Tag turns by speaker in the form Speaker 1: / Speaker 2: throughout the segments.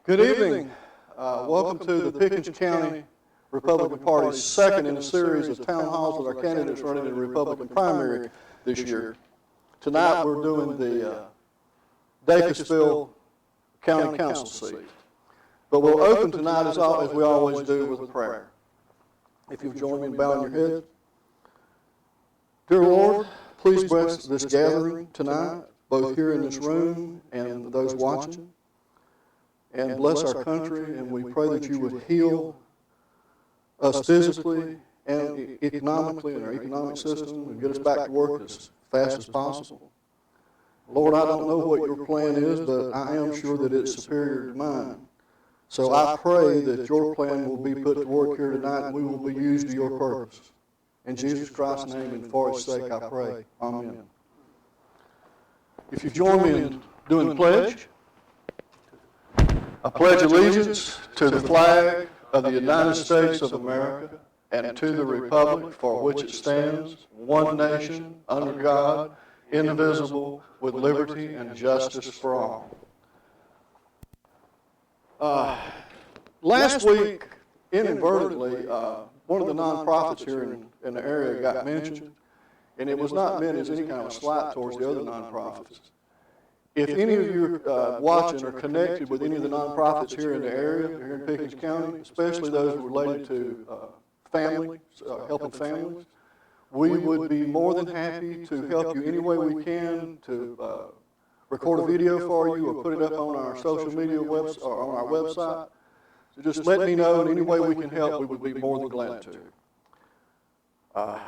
Speaker 1: Good evening. Welcome to the Pickens County Republican Party's second in a series of town halls with our candidates running in the Republican primary this year. Tonight we're doing the Dacusville County Council seat. But we'll open tonight as we always do with a prayer. If you'll join me in bowing your head. Dear Lord, please bless this gathering tonight, both here in this room and those watching. And bless our country, and we pray that you would heal us physically and economically in our economic system and get us back to work as fast as possible. Lord, I don't know what your plan is, but I am sure that it's superior to mine. So I pray that your plan will be put to work here tonight and we will be used to your purpose. In Jesus Christ's name and for his sake I pray. Amen. If you join me in doing the pledge. I pledge allegiance to the flag of the United States of America and to the republic for which it stands, one nation, under God, indivisible, with liberty and justice for all. Last week, inadvertently, one of the nonprofits here in the area got mentioned, and it was not meant as any kind of slight towards the other nonprofits. If any of you watching are connected with any of the nonprofits here in the area, here in Pickens County, especially those related to families, helping families, we would be more than happy to help you any way we can to record a video for you or put it up on our social media website or on our website. So just let me know in any way we can help. We would be more than glad to. I'd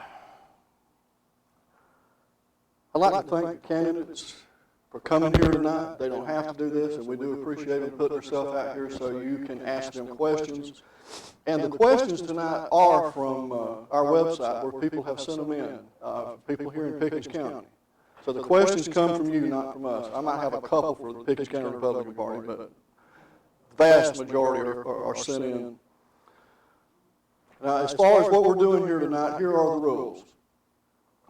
Speaker 1: like to thank the candidates for coming here tonight. They don't have to do this, and we do appreciate them putting themselves out here so you can ask them questions. And the questions tonight are from our website where people have sent them in, people here in Pickens County. So the questions come from you, not from us. I might have a couple for the Pickens County Republican Party, but the vast majority are sent in. Now, as far as what we're doing here tonight, here are the rules.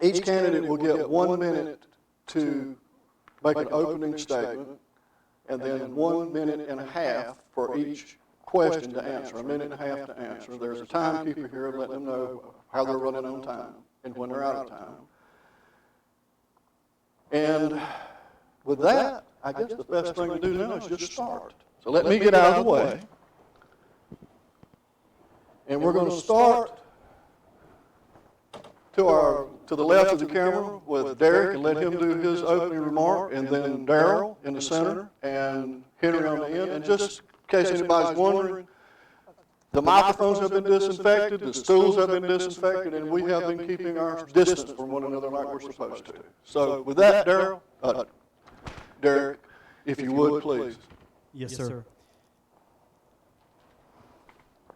Speaker 1: Each candidate will get 1 minute to make an opening statement, and then 1.5 minutes for each question to answer, 1.5 minutes to answer. There's a timekeeper here to let them know how they're running on time and when they're out of time. And with that, I guess the best thing to do now is just start. So let me get out of the way. And we're going to start to the left of the camera with Derrick and let him do his opening remark, and then Darrell in the center and Henry on the end. And just in case anybody's wondering, the microphones have been disinfected, the stools have been disinfected, and we have been keeping our distance from one another like we're supposed to. So with that, Derrick, if you would, please.
Speaker 2: Yes, sir.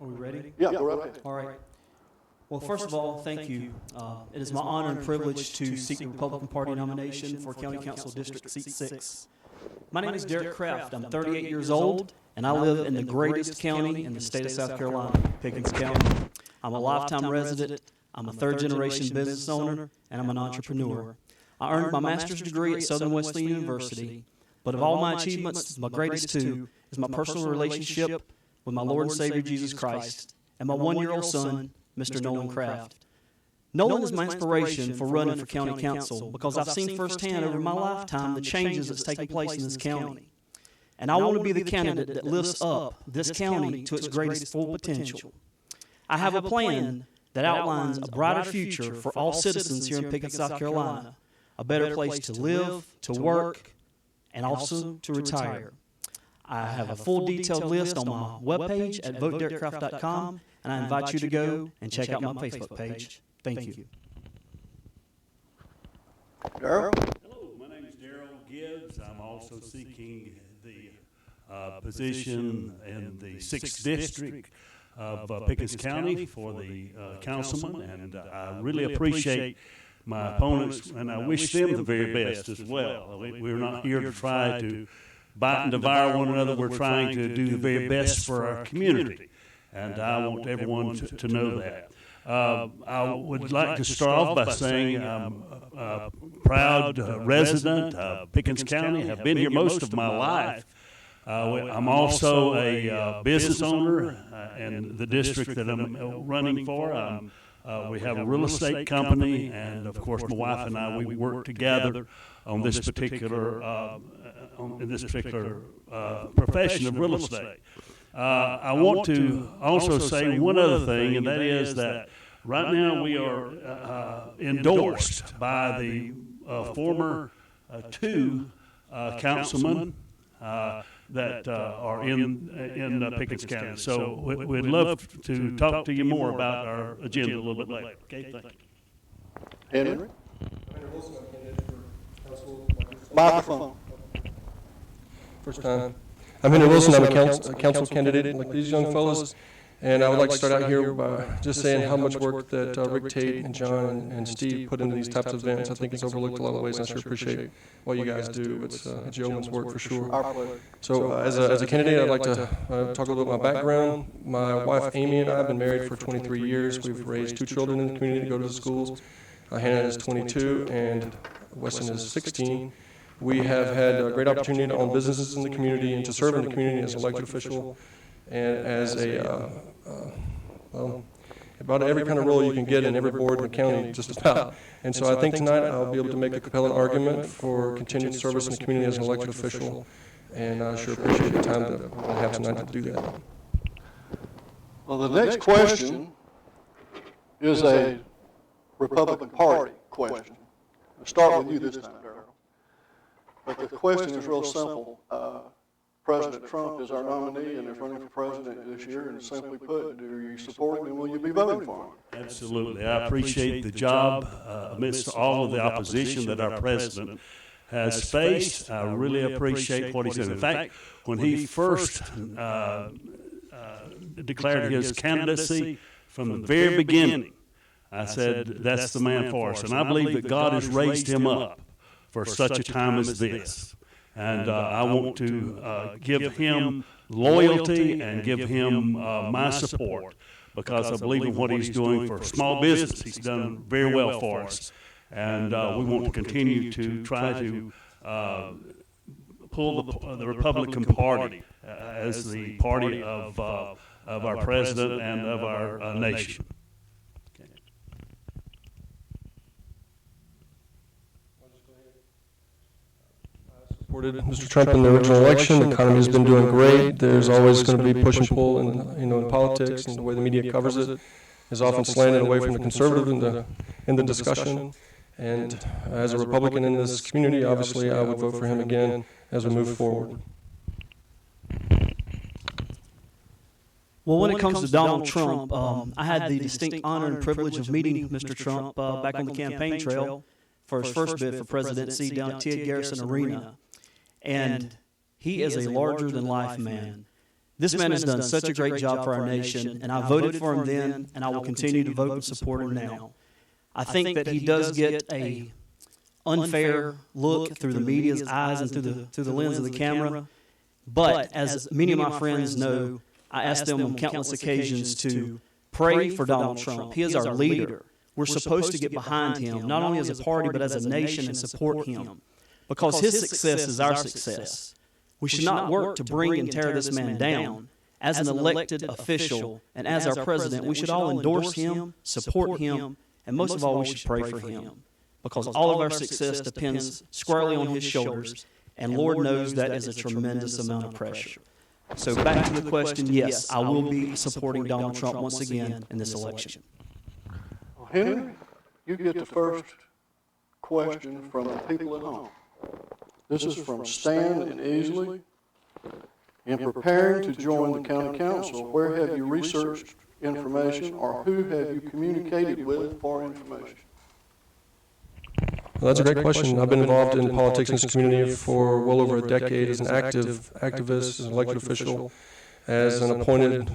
Speaker 2: Are we ready?
Speaker 1: Yeah, go right ahead.
Speaker 2: All right. Well, first of all, thank you. It is my honor and privilege to seek the Republican Party nomination for County Council District Seat 6. My name is Derrick Kraft. I'm 38 years old, and I live in the greatest county in the state of South Carolina, Pickens County. I'm a lifetime resident, I'm a third-generation business owner, and I'm an entrepreneur. I earned my master's degree at Southern Wesleyan University, but of all my achievements, my greatest two is my personal relationship with my Lord and Savior Jesus Christ and my one-year-old son, Mr. Nolan Kraft. Nolan is my inspiration for running for county council because I've seen firsthand over my lifetime the changes that's taken place in this county. And I want to be the candidate that lifts up this county to its greatest full potential. I have a plan that outlines a brighter future for all citizens here in Pickens, South Carolina, a better place to live, to work, and also to retire. I have a full detailed list on my webpage at votederrickcraft.com, and I invite you to go and check out my Facebook page. Thank you.
Speaker 1: Darrell?
Speaker 3: Hello, my name is Darrell Gibbs. I'm also seeking the position in the 6th District of Pickens County for the councilman, and I really appreciate my opponents, and I wish them the very best as well. We're not here to try to bite and devour one another. We're trying to do the very best for our community, and I want everyone to know that. I would like to start off by saying I'm a proud resident of Pickens County. I've been here most of my life. I'm also a business owner in the district that I'm running for. We have a real estate company, and of course, my wife and I, we work together on this particular profession of real estate. I want to also say one other thing, and that is that right now we are endorsed by the former two councilmen that are in Pickens County. So we'd love to talk to you more about our agenda a little bit later. Okay, thank you.
Speaker 1: Henry? Microphone.
Speaker 4: First time. I'm Henry Wilson. I'm a council candidate like these young fellows. And I would like to start out here by just saying how much work that Rick Tate and John and Steve put into these types of events. I think it's overlooked a lot of ways, and I sure appreciate what you guys do. It's yeoman's work for sure. So as a candidate, I'd like to talk a little bit about my background. My wife Amy and I have been married for 23 years. We've raised 2 children in the community to go to the schools. Hannah is 22 and Weston is 16. We have had a great opportunity to own businesses in the community and to serve in the community as an elected official and as about every kind of role you can get in every board in the county, just about. And so I think tonight I'll be able to make a compelling argument for continued service in the community as an elected official, and I sure appreciate the time that we're going to have tonight to do that.
Speaker 1: Well, the next question is a Republican Party question. I'll start with you this time, Darrell. But the question is real simple. President Trump is our nominee and is running for president this year, and simply put, do you support him and will you be voting for him?
Speaker 3: Absolutely. I appreciate the job amidst all of the opposition that our president has faced. I really appreciate what he's done. In fact, when he first declared his candidacy from the very beginning, I said, that's the man for us. And I believe that God has raised him up for such a time as this. And I want to give him loyalty and give him my support because I believe in what he's doing for small business. He's done very well for us. And we want to continue to try to pull the Republican Party as the party of our president and of our nation.
Speaker 4: Supported Mr. Trump in the original election. The economy has been doing great. There's always going to be push and pull in politics, and the way the media covers it is often slanted away from the conservative in the discussion. And as a Republican in this community, obviously I would vote for him again as we move forward.
Speaker 2: Well, when it comes to Donald Trump, I had the distinct honor and privilege of meeting Mr. Trump back on the campaign trail for his first bid for presidency down at Ted Garrison Arena. And he is a larger-than-life man. This man has done such a great job for our nation, and I voted for him then, and I will continue to vote and support him now. I think that he does get a unfair look through the media's eyes and through the lens of the camera. But as many of my friends know, I asked them on countless occasions to pray for Donald Trump. He is our leader. We're supposed to get behind him, not only as a party, but as a nation, and support him. Because his success is our success. We should not work to bring and tear this man down. As an elected official and as our president, we should all endorse him, support him, and most of all, we should pray for him. Because all of our success depends squarely on his shoulders, and Lord knows that is a tremendous amount of pressure. So back to the question, yes, I will be supporting Donald Trump once again in this election.
Speaker 1: Well, Henry, you get the first question from the people at home. This is from Stan and Easley. In preparing to join the county council, where have you researched information or who have you communicated with for information?
Speaker 4: Well, that's a great question. I've been involved in politics in this community for well over a decade as an activist, as an elected official, as an appointed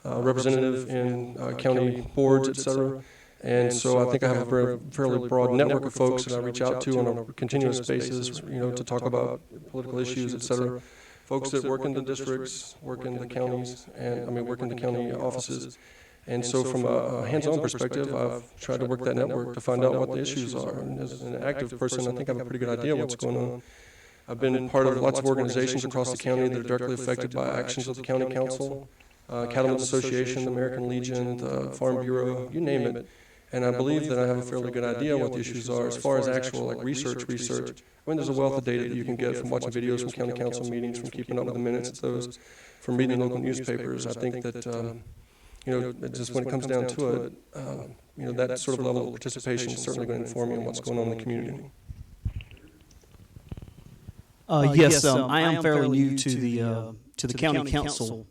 Speaker 4: representative in county boards, et cetera. And so I think I have a fairly broad network of folks that I reach out to on a continuous basis, to talk about political issues, et cetera. Folks that work in the districts, work in the counties, work in the county offices. And so from a hands-on perspective, I've tried to work that network to find out what the issues are. And as an active person, I think I have a pretty good idea what's going on. I've been part of lots of organizations across the county that are directly affected by actions of the county council, Cattlemen's Association, the American Legion, the Farm Bureau, you name it. And I believe that I have a fairly good idea what the issues are. As far as actual like research, I mean, there's a wealth of data that you can get from watching videos from county council meetings, from keeping up with the minutes of those, from reading local newspapers. I think that, just when it comes down to it, that sort of level of participation is certainly going to inform you on what's going on in the community.
Speaker 2: Yes, I am fairly new to the county council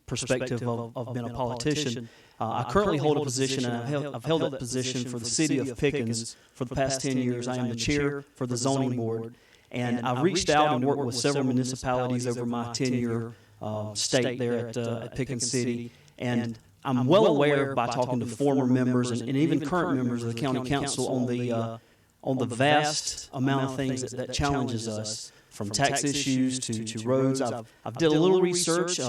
Speaker 2: perspective of being a politician. I currently hold a position, and I've held that position for the city of Pickens for the past 10 years. I am the chair for the zoning board, and I've reached out and worked with several municipalities over my 10-year stay there at Pickens City, and I'm well aware by talking to former members and even current members of the county council on the vast amount of things that challenges us, from tax issues to roads. I've did a little research.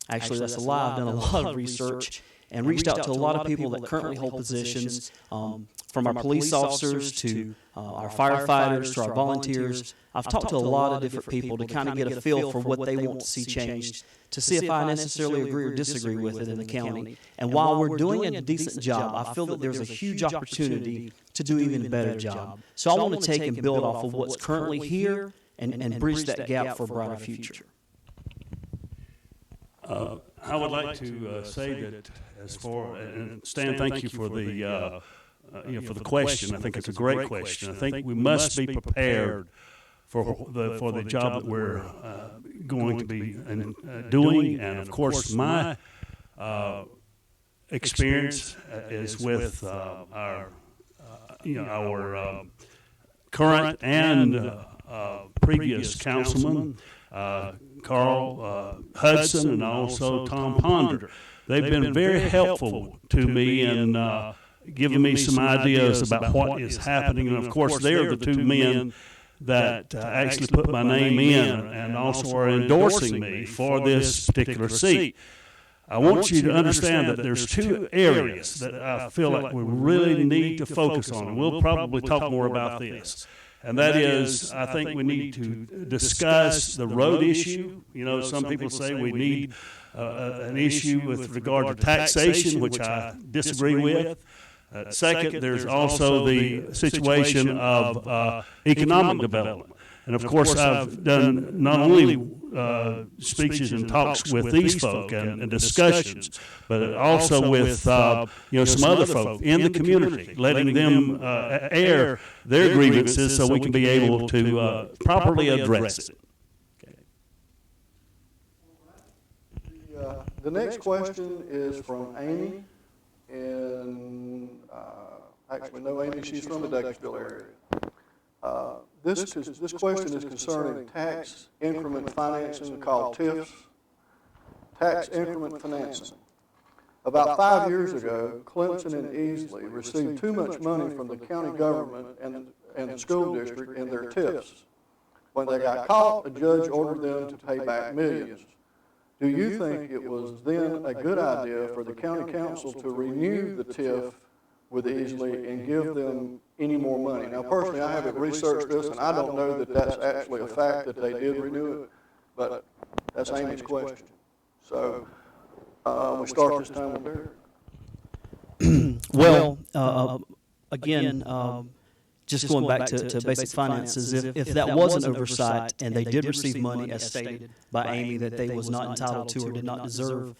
Speaker 2: Actually, that's a lie. I've done a lot of research and reached out to a lot of people that currently hold positions, from our police officers to our firefighters to our volunteers. I've talked to a lot of different people to kind of get a feel for what they want to see changed, to see if I necessarily agree or disagree with it in the county. And while we're doing a decent job, I feel that there's a huge opportunity to do even a better job. So I want to take and build off of what's currently here and bridge that gap for a brighter future.
Speaker 3: I would like to say that and Stan, thank you for the question. I think it's a great question. I think we must be prepared for the job that we're going to be doing, and of course, my experience is with our current and previous councilman, Carl Hudson, and also Tom Ponder. They've been very helpful to me in giving me some ideas about what is happening. And of course, they're the two men that actually put my name in and also are endorsing me for this particular seat. I want you to understand that there's two areas that I feel like we really need to focus on. And we'll probably talk more about this. And that is, I think we need to discuss the road issue. You know, some people say we need an issue with regard to taxation, which I disagree with. Second, there's also the situation of economic development. And of course, I've done not only speeches and talks with these folk and discussions, but also with some other folk in the community, letting them air their grievances so we can be able to properly address it.
Speaker 1: The next question is from Amy, and actually, no, Amy, she's from the Dacusville area. This question is concerning tax increment financing, called TIFs, tax increment financing. About 5 years ago, Clemson and Easley received too much money from the county government and the school district in their TIFs. When they got caught, the judge ordered them to pay back millions. Do you think it was then a good idea for the county council to renew the TIF with Easley and give them any more money? Now, personally, I haven't researched this, and I don't know that that's actually a fact that they did renew it, but that's Amy's question. So we start this time with Derrick.
Speaker 2: Well, again, just going back to basic finances, if that was an oversight and they did receive money as stated by Amy that they was not entitled to or did not deserve,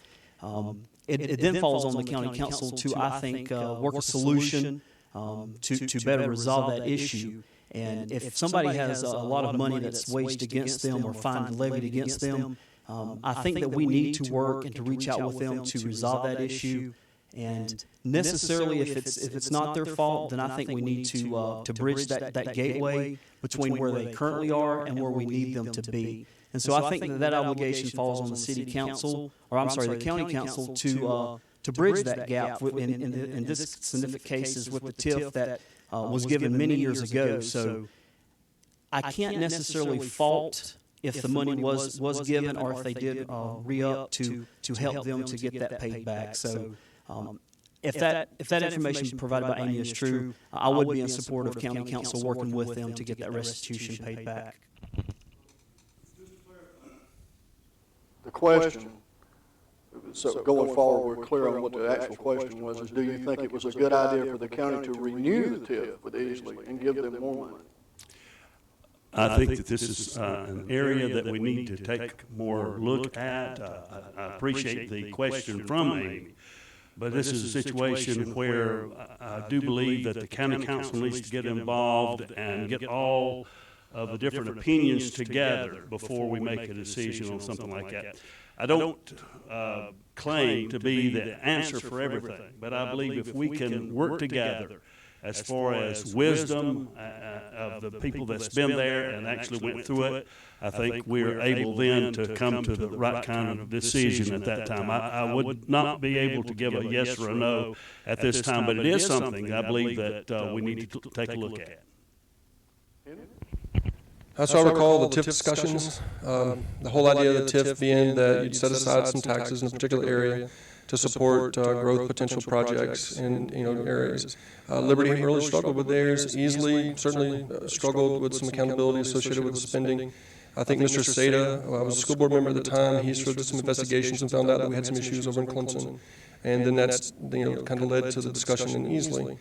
Speaker 2: it then falls on the county council to, I think, work a solution to better resolve that issue. And if somebody has a lot of money that's waged against them or fine levied against them, I think that we need to work and to reach out with them to resolve that issue. And necessarily, if it's not their fault, then I think we need to bridge that gateway between where they currently are and where we need them to be. And so I think that obligation falls on the city council, or I'm sorry, the county council, to bridge that gap. In this significant cases with the TIF that was given many years ago. So I can't necessarily fault if the money was given or if they did re-up to help them to get that paid back. So if that information provided by Amy is true, I would be in support of county council working with them to get that restitution paid back.
Speaker 1: the question, so going forward, we're clear on what the actual question was, is do you think it was a good idea for the county to renew the TIF with Easley and give them more money?
Speaker 3: I think that this is an area that we need to take more look at. I appreciate the question from Amy, but this is a situation where I do believe that the county council needs to get involved and get all of the different opinions together before we make a decision on something like that. I don't claim to be the answer for everything, but I believe if we can work together as far as wisdom of the people that's been there and actually went through it, I think we're able then to come to the right kind of decision at that time. I would not be able to give a yes or a no at this time, but it is something I believe that we need to take a look at.
Speaker 4: That's what I recall the TIF discussions. The whole idea of the TIF being that you'd set aside some taxes in a particular area to support growth potential projects in areas. Liberty really struggled with theirs. Easley certainly struggled with some accountability associated with the spending. I think Mr. Seda, I was a school board member at the time, he sort of did some investigations and found out that we had some issues over in Clemson. And then that's kind of led to the discussion in Easley.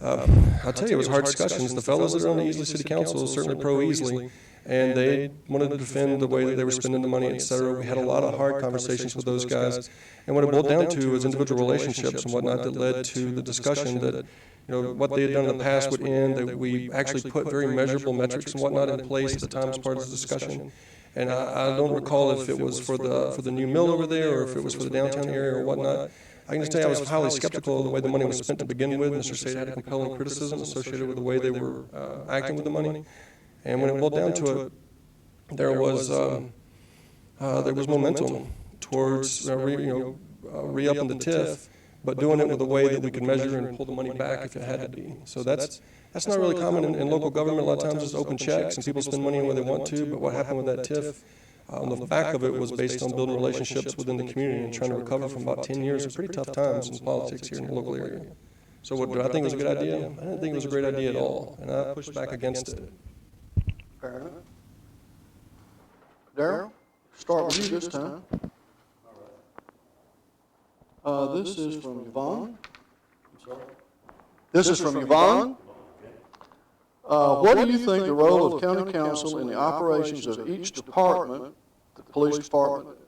Speaker 4: I'll tell you, it was hard discussions. The fellows that are on the Easley City Council are certainly pro-Easley, and they wanted to defend the way that they were spending the money, et cetera. We had a lot of hard conversations with those guys. And what it boiled down to was individual relationships and whatnot that led to the discussion that, what they had done in the past would end, that we actually put very measurable metrics and whatnot in place at the time as part of the discussion. And I don't recall if it was for the new mill over there or if it was for the downtown area or whatnot. I can just tell you I was highly skeptical of the way the money was spent to begin with. Mr. Sada had a compelling criticism associated with the way they were acting with the money. And when it boiled down to it, there was momentum towards re-upping the TIF, but doing it with a way that we could measure and pull the money back if it had to be. So that's not really common in local government. A lot of times it's open checks and people spend money where they want to, but what happened with that TIF, on the back of it was based on building relationships within the community and trying to recover from about 10 years of pretty tough times in politics here in the local area. So do I think it was a good idea? I didn't think it was a great idea at all, and I pushed back against it.
Speaker 1: Fair enough. Darryl, start with you this time. This is from Yvonne. This is from Yvonne. What do you think the role of county council in the operations of each department, the police department,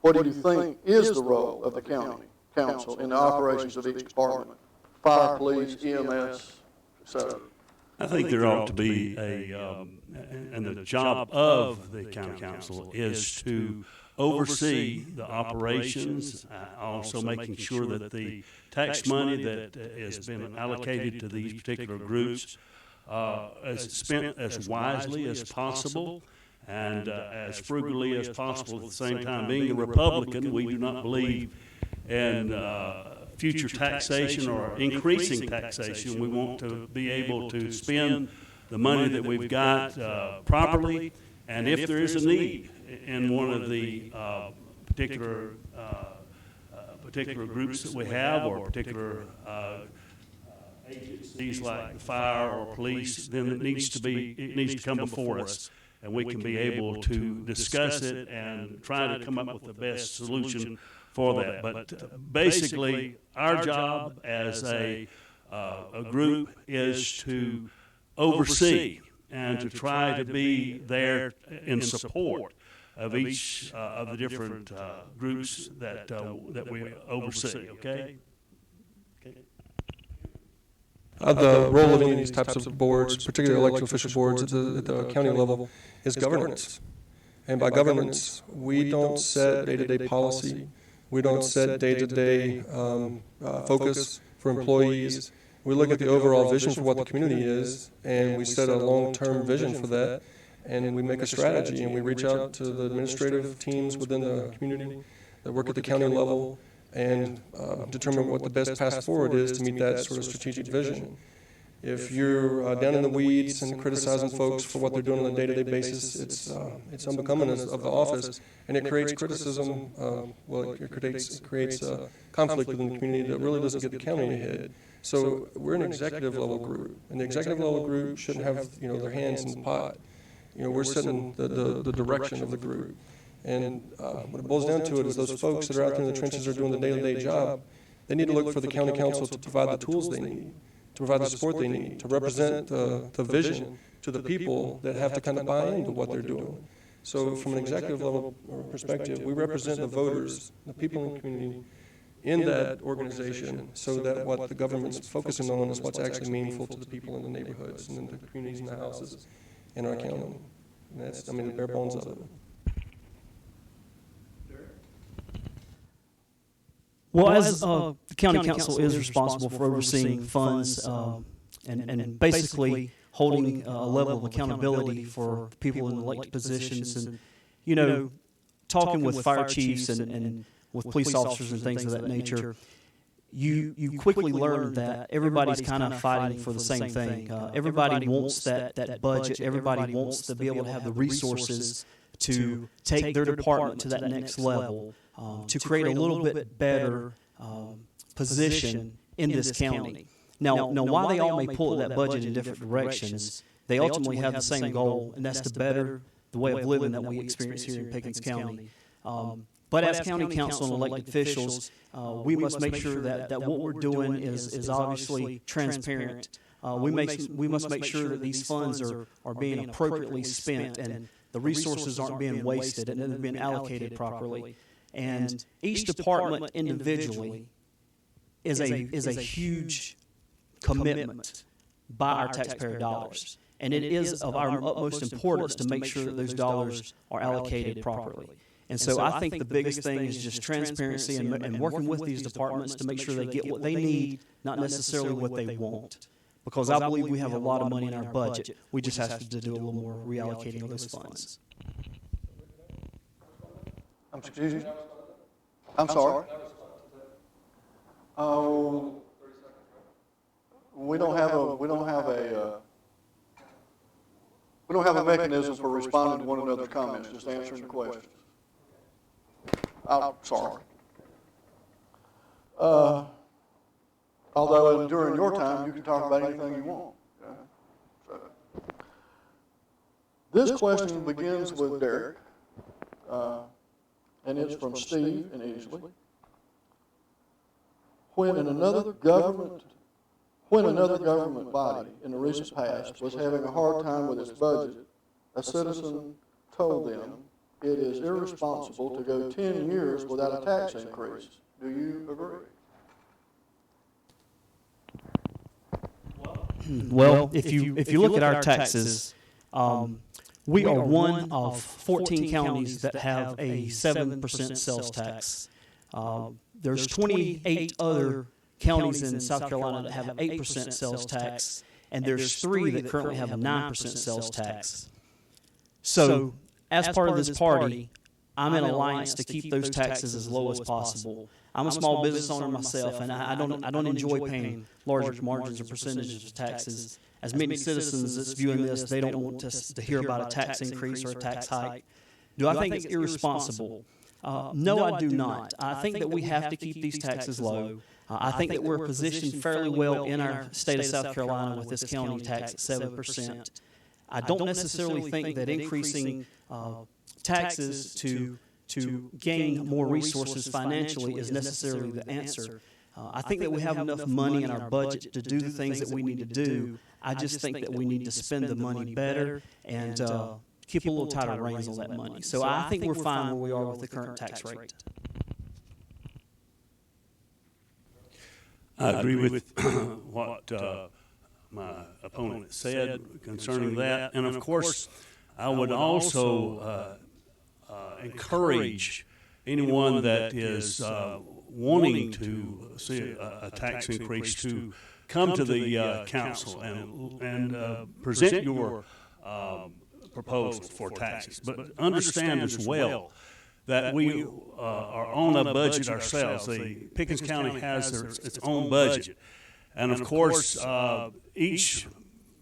Speaker 1: what do you think is the role of the county council in the operations of each department? Fire, police, EMS, etc.
Speaker 3: I think there ought to be and the job of the county council is to oversee the operations, also making sure that the tax money that has been allocated to these particular groups is spent as wisely as possible and as frugally as possible at the same time. Being a Republican, we do not believe in future taxation or increasing taxation. We want to be able to spend the money that we've got properly, and if there is a need in one of the particular groups that we have or particular agencies like the fire or police, then it needs to come before us, and we can be able to discuss it and try to come up with the best solution for that. But basically, our job as a group is to oversee and to try to be there in support of each of the different groups that we oversee. Okay.
Speaker 4: The role of any of these types of boards, particularly elected official boards at the county level, is governance. And by governance, we don't set day-to-day policy. We don't set day-to-day focus for employees. We look at the overall vision for what the community is, and we set a long-term vision for that, and we make a strategy, and we reach out to the administrative teams within the community that work at the county level and determine what the best path forward is to meet that sort of strategic vision. If you're down in the weeds and criticizing folks for what they're doing on a day-to-day basis, it's unbecoming of the office, and it creates criticism. It creates conflict within the community that really doesn't get the county ahead. So we're an executive level group, and the executive level group shouldn't have their hands in the pot. We're setting the direction of the group. And what it boils down to it is those folks that are out there in the trenches are doing the day-to-day job, they need to look for the county council to provide the tools they need, to provide the support they need, to represent the vision to the people that have to kind of buy into what they're doing. So from an executive level perspective, we represent the voters, the people in the community, in that organization, so that what the government's focusing on is what's actually meaningful to the people in the neighborhoods and in the communities and the houses in our county. And that's, I mean, the bare bones of it.
Speaker 2: Well, as the county council is responsible for overseeing funds and basically holding a level of accountability for people in elected positions, and talking with fire chiefs and with police officers and things of that nature, you quickly learn that everybody's kind of fighting for the same thing. Everybody wants that budget. Everybody wants to be able to have the resources to take their department to that next level, to create a little bit better position in this county. Now, while they all may pull at that budget in different directions, they ultimately have the same goal, and that's to better the way of living that we experience here in Pickens County. But as county council and elected officials, we must make sure that what we're doing is obviously transparent. We must make sure that these funds are being appropriately spent and the resources aren't being wasted and they're being allocated properly. And each department individually is a huge commitment by our taxpayer dollars. And it is of our utmost importance to make sure that those dollars are allocated properly. And so I think the biggest thing is just transparency and working with these departments to make sure they get what they need, not necessarily what they want. Because I believe we have a lot of money in our budget. We just have to do a little more reallocating of those funds.
Speaker 1: Excuse me? I'm sorry? Oh, we don't have a mechanism for responding to one another's comments, just answering the questions. I'm sorry. Although during your time, you can talk about anything you want. Okay? So, this question begins with Derrick, and it's from Steve in Easley. When another government body in the recent past was having a hard time with its budget, a citizen told them it is irresponsible to go 10 years without a tax increase. Do you agree?
Speaker 2: Well, if you look at our taxes, we are one of 14 counties that have a 7% sales tax. There's 28 other counties in South Carolina that have an 8% sales tax, and there's 3 that currently have a 9% sales tax. So, as part of this party, I'm in alliance to keep those taxes as low as possible. I'm a small business owner myself, and I don't enjoy paying larger margins or percentages of taxes. As many citizens that's viewing this, they don't want to hear about a tax increase or a tax hike. Do I think it's irresponsible? No, I do not. I think that we have to keep these taxes low. I think that we're positioned fairly well in our state of South Carolina with this county tax at 7%. I don't necessarily think that increasing taxes to gain more resources financially is necessarily the answer. I think that we have enough money in our budget to do the things that we need to do. I just think that we need to spend the money better and keep a little tighter reins on that money. So I think we're fine where we are with the current tax rate.
Speaker 3: I agree with what my opponent said concerning that. And of course, I would also encourage anyone that is wanting to see a tax increase to come to the council and present your proposals for taxes. But understand as well that we are on a budget ourselves. The Pickens County has its own budget. And of course, each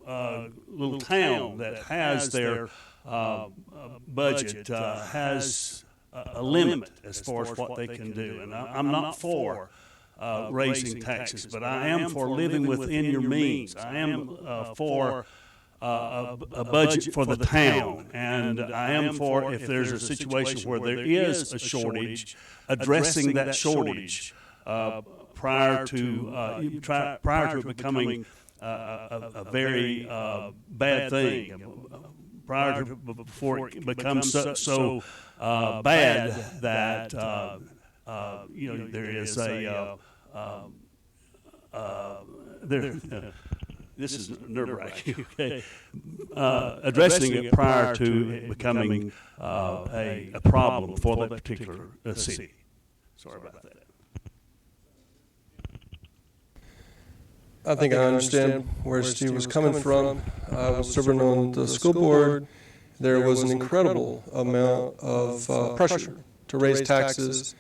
Speaker 3: little town that has their budget has a limit as far as what they can do. And I'm not for raising taxes, but I am for living within your means. I am for a budget for the town, and I am for, if there's a situation where there is a shortage, addressing that shortage prior to it becoming a very bad thing, before it becomes so bad that there is a this is nerve-wracking. Okay, addressing it prior to it becoming a problem for that particular city. Sorry about that.
Speaker 4: I think I understand where Steve was coming from. I was serving on the school board. There was an incredible amount of pressure to raise taxes,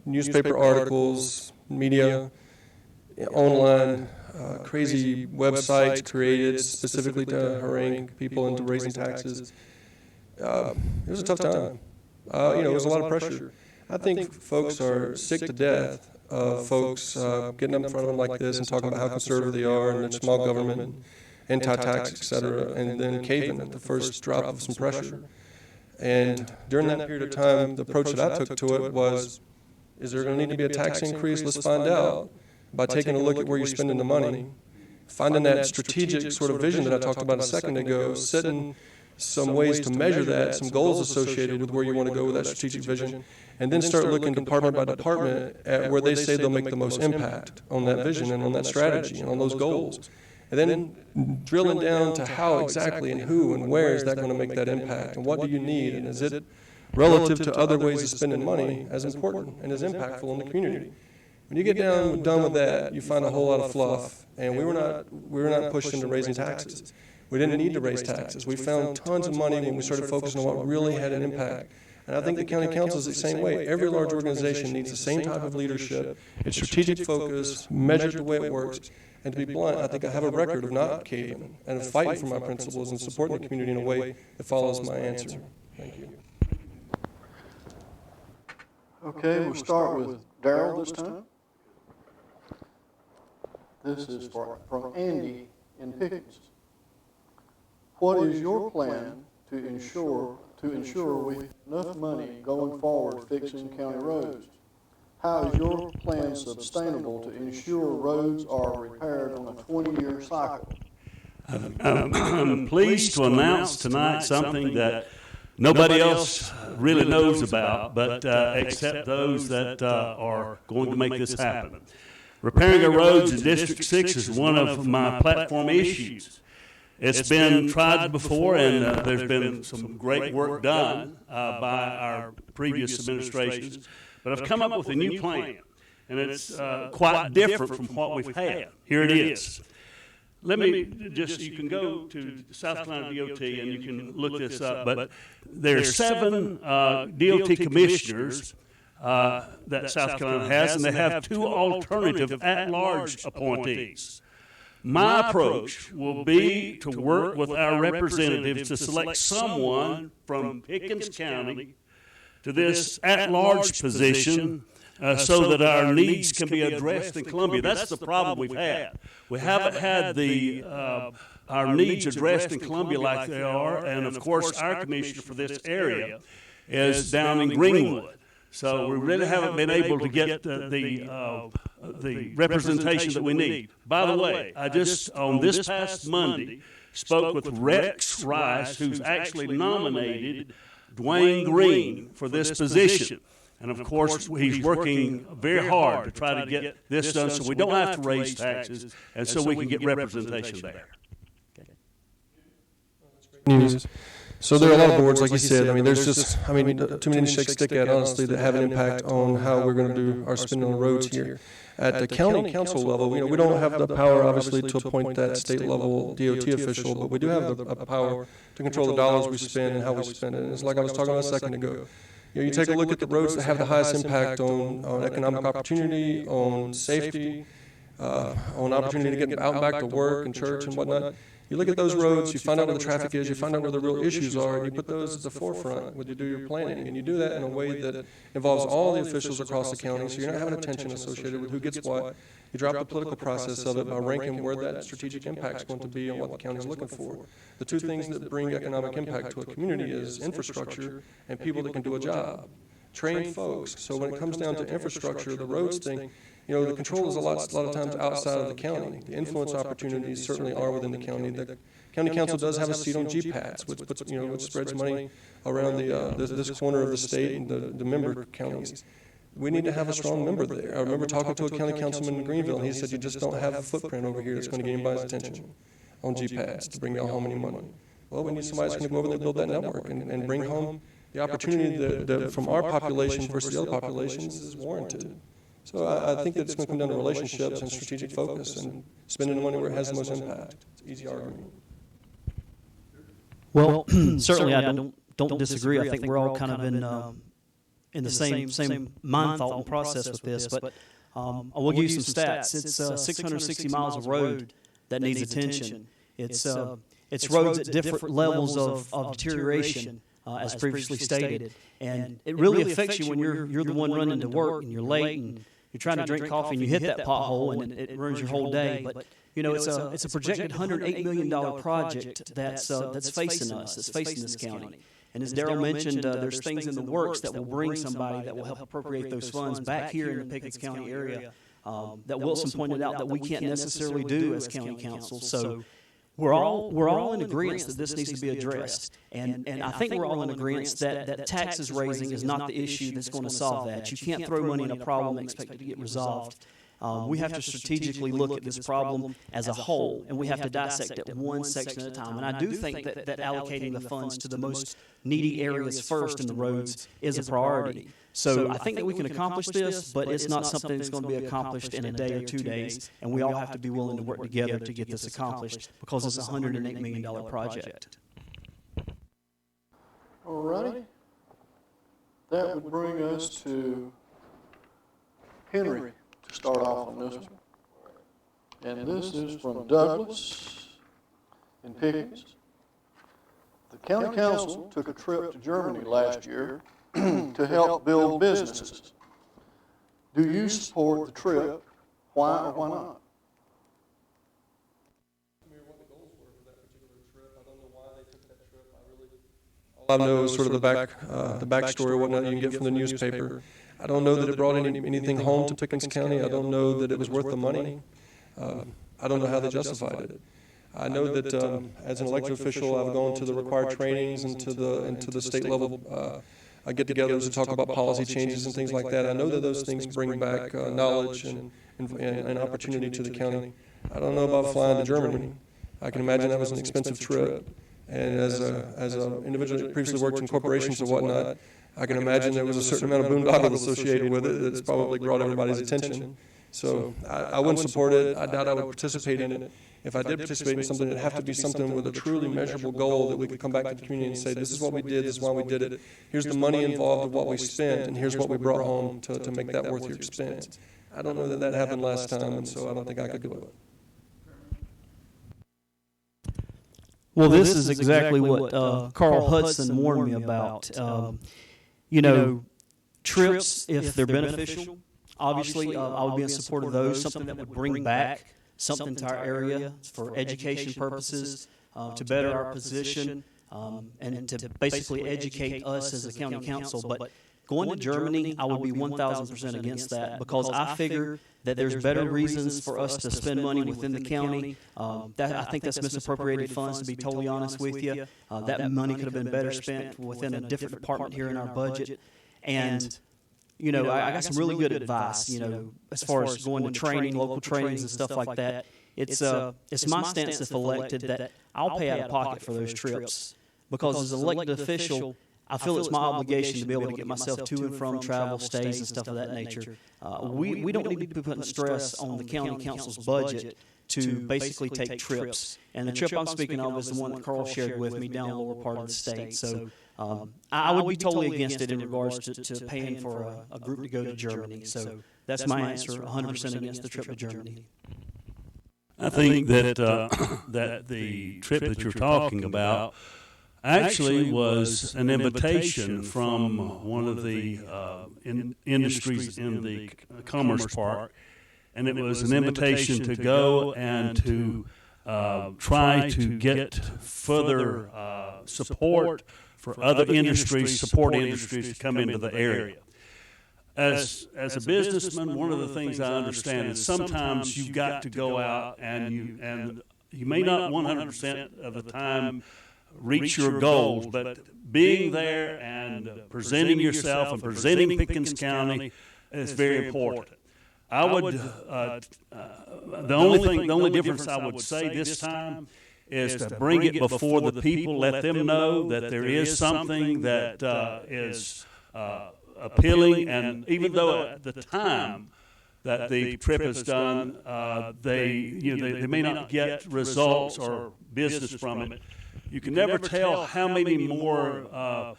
Speaker 4: newspaper articles, media, online, crazy websites created specifically to harangue people into raising taxes. It was a tough time. It was a lot of pressure. I think folks are sick to death of folks getting up in front of them like this and talking about how conservative they are and small government and anti-tax, et cetera, and then caving at the first drop of some pressure. And during that period of time, the approach that I took to it was, is there going to need to be a tax increase? Let's find out by taking a look at where you're spending the money, finding that strategic sort of vision that I talked about a second ago, setting some ways to measure that, some goals associated with where you want to go with that strategic vision, and then start looking department by department at where they say they'll make the most impact on that vision and on that strategy and on those goals. And then drilling down to how exactly and who and where is that going to make that impact, and what do you need, and is it relative to other ways of spending money as important and as impactful in the community. When you get done with that, you find a whole lot of fluff, and we were not pushed into raising taxes. We didn't need to raise taxes. We found tons of money when we started focusing on what really had an impact. And I think the county council is the same way. Every large organization needs the same type of leadership. It's strategic focus, measured the way it works. And to be blunt, I think I have a record of not caving and of fighting for my principles and supporting the community in a way that follows my answer. Thank you.
Speaker 1: Okay, we'll start with Darrell this time. This is from Andy in Pickens. What is your plan to ensure we have enough money going forward fixing county roads? How is your plan sustainable to ensure roads are repaired on a 20-year cycle?
Speaker 3: I'm pleased to announce tonight something that nobody else really knows about, but except those that are going to make this happen. Repairing our roads in District 6 is one of my platform issues. It's been tried before, and there's been some great work done by our previous administrations. But I've come up with a new plan, and it's quite different from what we've had. Here it is. Let me just, you can go to South Carolina DOT and you can look this up, but there are 7 DOT commissioners that South Carolina has, and they have 2 alternative at-large appointees. My approach will be to work with our representatives to select someone from Pickens County to this at-large position so that our needs can be addressed in Columbia. That's the problem we've had. We haven't had our needs addressed in Columbia like they are, and of course our commissioner for this area is down in Greenwood. So we really haven't been able to get the representation that we need. By the way, I just, on this past Monday, spoke with Rex Rice, who's actually nominated Dwayne Green for this position. And of course, he's working very hard to try to get this done so we don't have to raise taxes and so we can get representation there.
Speaker 4: News. So there are a lot of boards, like you said. I mean, there's just, too many to shake a stick at, honestly, that have an impact on how we're going to do our spending on roads here. At the county council level, we don't have the power, obviously, to appoint that state-level DOT official, but we do have the power to control the dollars we spend and how we spend it. And it's like I was talking about a second ago. You take a look at the roads that have the highest impact on economic opportunity, on safety, on opportunity to get out and back to work and church and whatnot. You look at those roads, you find out where the traffic is, you find out where the real issues are, and you put those at the forefront when you do your planning. And you do that in a way that involves all the officials across the county, so you're not having a tension associated with who gets what. You drop the political process of it by ranking where that strategic impact is going to be on what the county is looking for. The two things that bring economic impact to a community is infrastructure and people that can do a job. Trained folks. So when it comes down to infrastructure, the roads thing, the control is a lot of times outside of the county. The influence opportunities certainly are within the county. The county council does have a seat on GPATs, which puts, which spreads money around this corner of the state and the member counties. We need to have a strong member there. I remember talking to a county councilman in Greenville, and he said, you just don't have a footprint over here that's going to get anybody's attention on GPATs to bring y'all home any money. Well, we need somebody that's going to go over there and build that network and bring home the opportunity that from our population versus the other populations is warranted. So I think that it's going to come down to relationships and strategic focus and spending the money where it has the most impact. It's an easy argument.
Speaker 2: Well, certainly I don't disagree. I think we're all kind of in the same mind thought and process with this. But I will give you some stats. It's 660 miles of road that needs attention. It's roads at different levels of deterioration, as previously stated, and it really affects you when you're the one running to work and you're late and you're trying to drink coffee and you hit that pothole and it ruins your whole day. But it's a projected $108 million project that's facing us, that's facing this county. And as Darrell mentioned, there's things in the works that will bring somebody that will help appropriate those funds back here in the Pickens County area that Wilson pointed out that we can't necessarily do as county council. So we're all in agreement that this needs to be addressed, and I think we're all in agreement that taxes raising is not the issue that's going to solve that. You can't throw money in a problem and expect it to get resolved. We have to strategically look at this problem as a whole, and we have to dissect it one section at a time. And I do think that allocating the funds to the most needy areas first in the roads is a priority. So I think that we can accomplish this, but it's not something that's going to be accomplished in a day or 2 days, and we all have to be willing to work together to get this accomplished because it's a $108 million project.
Speaker 1: All righty. That would bring us to Henry to start off on this one. And this is from Douglas in Pickens. The county council took a trip to Germany last year to help build businesses. Do you support the trip? Why or why not?
Speaker 4: All I know is sort of the backstory or whatnot you can get from the newspaper. I don't know that it brought anything home to Pickens County. I don't know that it was worth the money. I don't know how they justified it. I know that as an elected official, I've gone to the required trainings and to the state level get-togethers to talk about policy changes and things like that. I know that those things bring back knowledge and opportunity to the county. I don't know about flying to Germany. I can imagine that was an expensive trip. And as an individual that previously worked in corporations and whatnot, I can imagine there was a certain amount of boondoggle associated with it that's probably brought everybody's attention. So I wouldn't support it. I doubt I would participate in it. If I did participate in something, it'd have to be something with a truly measurable goal that we could come back to the community and say, this is what we did, this is why we did it. Here's the money involved with what we spent, and here's what we brought home to make that worth your expense. I don't know that that happened last time, and so I don't think I could do it.
Speaker 2: Well, this is exactly what Carl Hudson warned me about. Trips, if they're beneficial, obviously I would be in support of those, something that would bring back something to our area for education purposes, to better our position, and to basically educate us as a county council. But going to Germany, I would be 1,000% against that because I figure that there's better reasons for us to spend money within the county. I think that's misappropriated funds, to be totally honest with you. That money could have been better spent within a different department here in our budget. And I got some really good advice, as far as going to training, local trainings and stuff like that. It's my stance if elected that I'll pay out of pocket for those trips because as an elected official, I feel it's my obligation to be able to get myself to and from travel, stays, and stuff of that nature. We don't need to be putting stress on the county council's budget to basically take trips. And the trip I'm speaking of is the one that Carl shared with me down the lower part of the state. So I would be totally against it in regards to paying for a group to go to Germany. So that's my answer, 100% against the trip to Germany.
Speaker 3: I think that that the trip that you're talking about actually was an invitation from one of the industries in the Commerce Park, and it was an invitation to go and to try to get further support for other industries, support industries to come into the area. As a businessman, one of the things I understand is sometimes you've got to go out and you may not 100% of the time reach your goals, but being there and presenting yourself and presenting Pickens County is very important. I would the only difference I would say this time is to bring it before the people, let them know that there is something that is appealing, and even though at the time that the trip is done, they may not get results or business from it. You can never tell how many more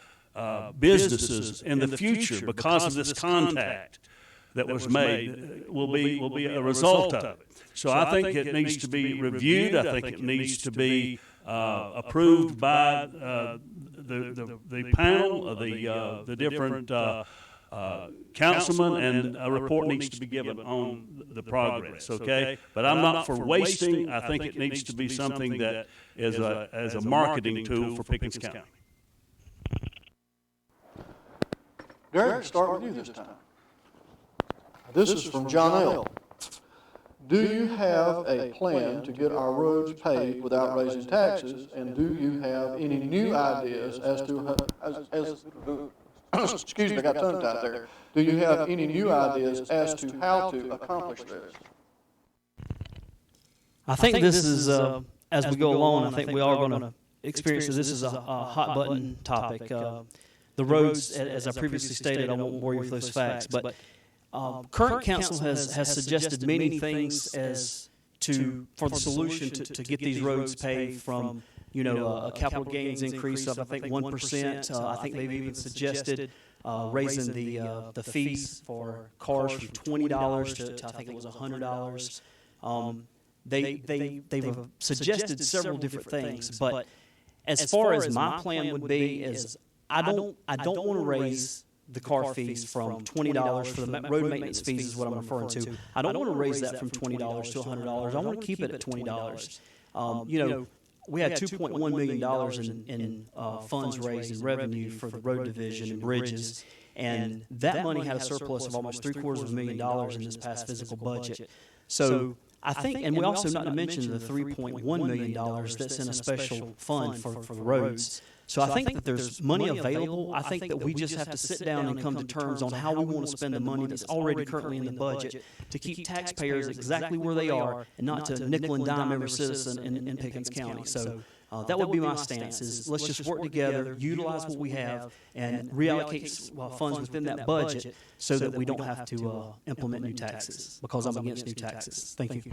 Speaker 3: businesses in the future, because of this contact that was made, will be a result of it. So I think it needs to be reviewed. I think it needs to be approved by the panel of the different councilmen, and a report needs to be given on the progress, okay? But I'm not for wasting. I think it needs to be something that is as a marketing tool for Pickens County.
Speaker 1: Derrick, start with you this time. This is from John L. Do you have a plan to get our roads paved without raising taxes, and do you have any new ideas as to excuse me, I got tongue-tied there. Do you have any new ideas as to how to accomplish this?
Speaker 2: I think this is, as we go along, I think we are going to experience this is a hot-button topic. The roads, as I previously stated, I won't bore you with those facts, but current council has suggested many things as for the solution to get these roads paved, from a capital gains increase of I think 1%. I think they've even suggested raising the fees for cars from $20 to I think it was $100. They've suggested several different things, but as far as my plan would be is I don't want to raise the car fees from $20 for the road maintenance fees is what I'm referring to. I don't want to raise that from $20 to $100. I want to keep it at $20. We had $2.1 million in funds raised in revenue for the road division and bridges, and that money had a surplus of almost $750,000 in this past physical budget. So I think, and we also not to mention the $3.1 million that's in a special fund for the roads. So I think that there's money available. I think that we just have to sit down and come to terms on how we want to spend the money that's already currently in the budget to keep taxpayers exactly where they are and not to nickel and dime every citizen in Pickens County. So that would be my stance, is let's just work together, utilize what we have, and reallocate funds within that budget so that we don't have to implement new taxes, because I'm against new taxes. Thank you.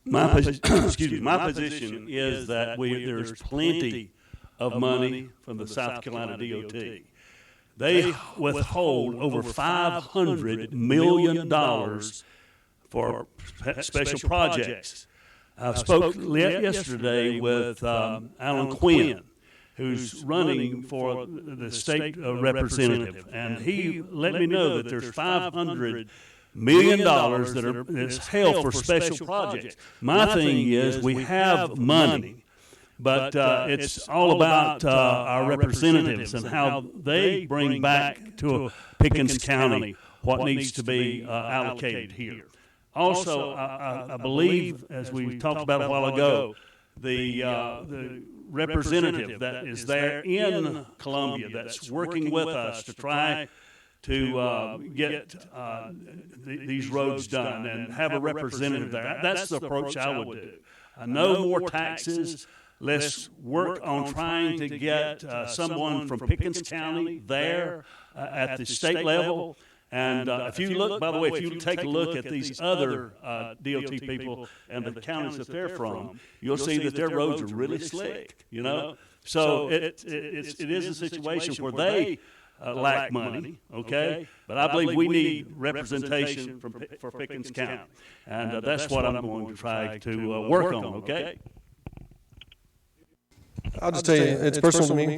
Speaker 3: My position is that there's plenty of money from the South Carolina DOT. They withhold over $500 million for special projects. I spoke yesterday with Alan Quinn, who's running for the state representative, and he let me know that there's $500 million that's held for special projects. My thing is, we have money, but it's all about our representatives and how they bring back to Pickens County what needs to be allocated here. Also, I believe, as we talked about a while ago, the representative that is there in Columbia that's working with us to try to get these roads done and have a representative there. That's the approach I would do. No more taxes. Let's work on trying to get someone from Pickens County there at the state level. And if you look, by the way, if you take a look at these other DOT people and the counties that they're from, you'll see that their roads are really slick, So it is a situation where they lack money, okay? But I believe we need representation for Pickens County. And that's what I'm going to try to work on, okay?
Speaker 4: I'll just tell you, it's personal to me.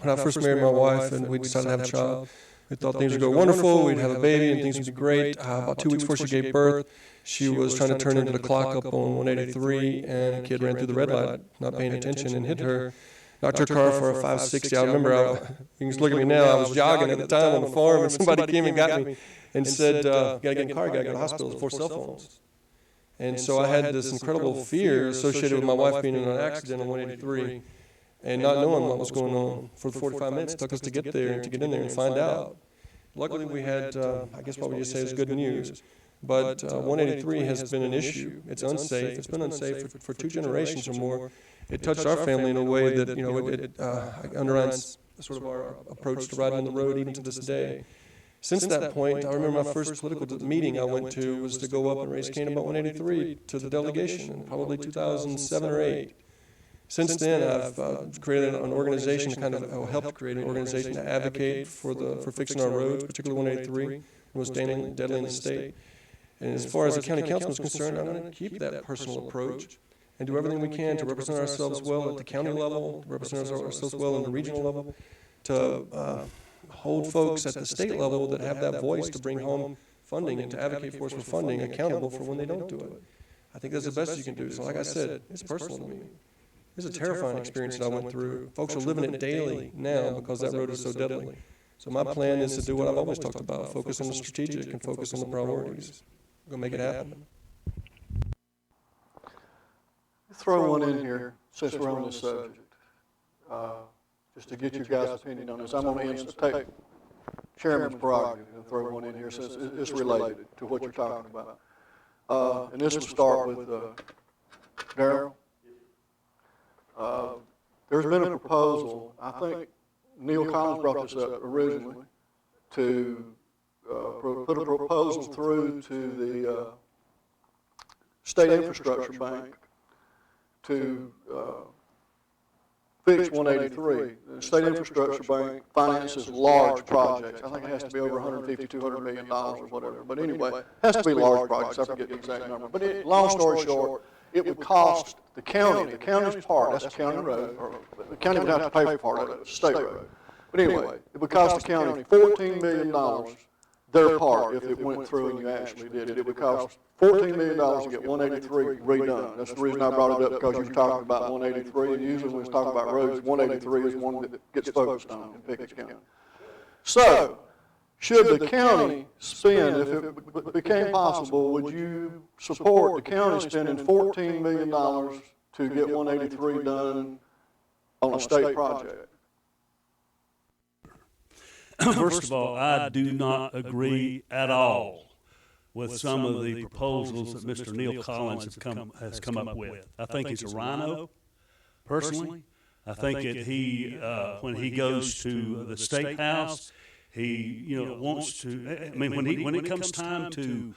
Speaker 4: When I first married my wife and we decided to have a child, we thought things would go wonderful, we'd have a baby and things would be great. About 2 weeks before she gave birth, she was trying to turn into the clock up on 183, and a kid ran through the red light, not paying attention, and hit her. Knocked her car for a 560. I remember, you can look at me now, I was jogging at the time on the farm, and somebody came and got me and said, you gotta get in the car, you gotta go to the hospital, there's 4 cell phones. And so I had this incredible fear associated with my wife being in an accident on 183 and not knowing what was going on. For the 45 minutes it took us to get there and to get in there and find out. Luckily we had, I guess what we just say is good news. But 183 has been an issue. It's unsafe. It's been unsafe for 2 generations or more. It touched our family in a way that, it underlines sort of our approach to riding on the road even to this day. Since that point, I remember my first political meeting I went to was to go up and raise cane about 183 to the delegation in probably 2007 or 8. Since then, I've created an organization, helped create an organization to advocate for fixing our roads, particularly 183, was deadly in the state. And as far as the county council is concerned, I'm going to keep that personal approach and do everything we can to represent ourselves well at the county level, represent ourselves well in the regional level, to hold folks at the state level that have that voice to bring home funding and to advocate for us for funding accountable for when they don't do it. I think that's the best you can do. So like I said, it's personal to me. It's a terrifying experience that I went through. Folks are living it daily now because that road is so deadly. So my plan is to do what I've always talked about, focus on the strategic and focus on the priorities. We're going to make it happen.
Speaker 1: Throw one in here since we're on this subject, just to get your guys' opinion on this. I'm going to take Chairman's prerogative and throw one in here since it's related to what you're talking about. And this will start with Darrell. There's been a proposal, I think Neil Collins brought this up originally, to put a proposal through to the State Infrastructure Bank to fix 183. The State Infrastructure Bank finances large projects. I think it has to be over $150, $200 million or whatever. But anyway, it has to be large projects. I forget the exact number. But long story short, it would cost the county's part, that's a county road, or the county would have to pay for part of it, it's a state road. But anyway, it would cost the county $14 million, their part, if it went through and you actually did it. It would cost $14 million to get 183 redone. That's the reason I brought it up, because you were talking about 183, and usually when we talk about roads, 183 is one that gets focused on in Pickens County. So, should the county spend, if it became possible, would you support the county spending $14 million to get 183 done on a state project?
Speaker 3: First of all, I do not agree at all with some of the proposals that Mr. Neil Collins has come up with. I think he's a rhino, personally. I think that when he goes to the State House, he wants to. I mean, when it comes time to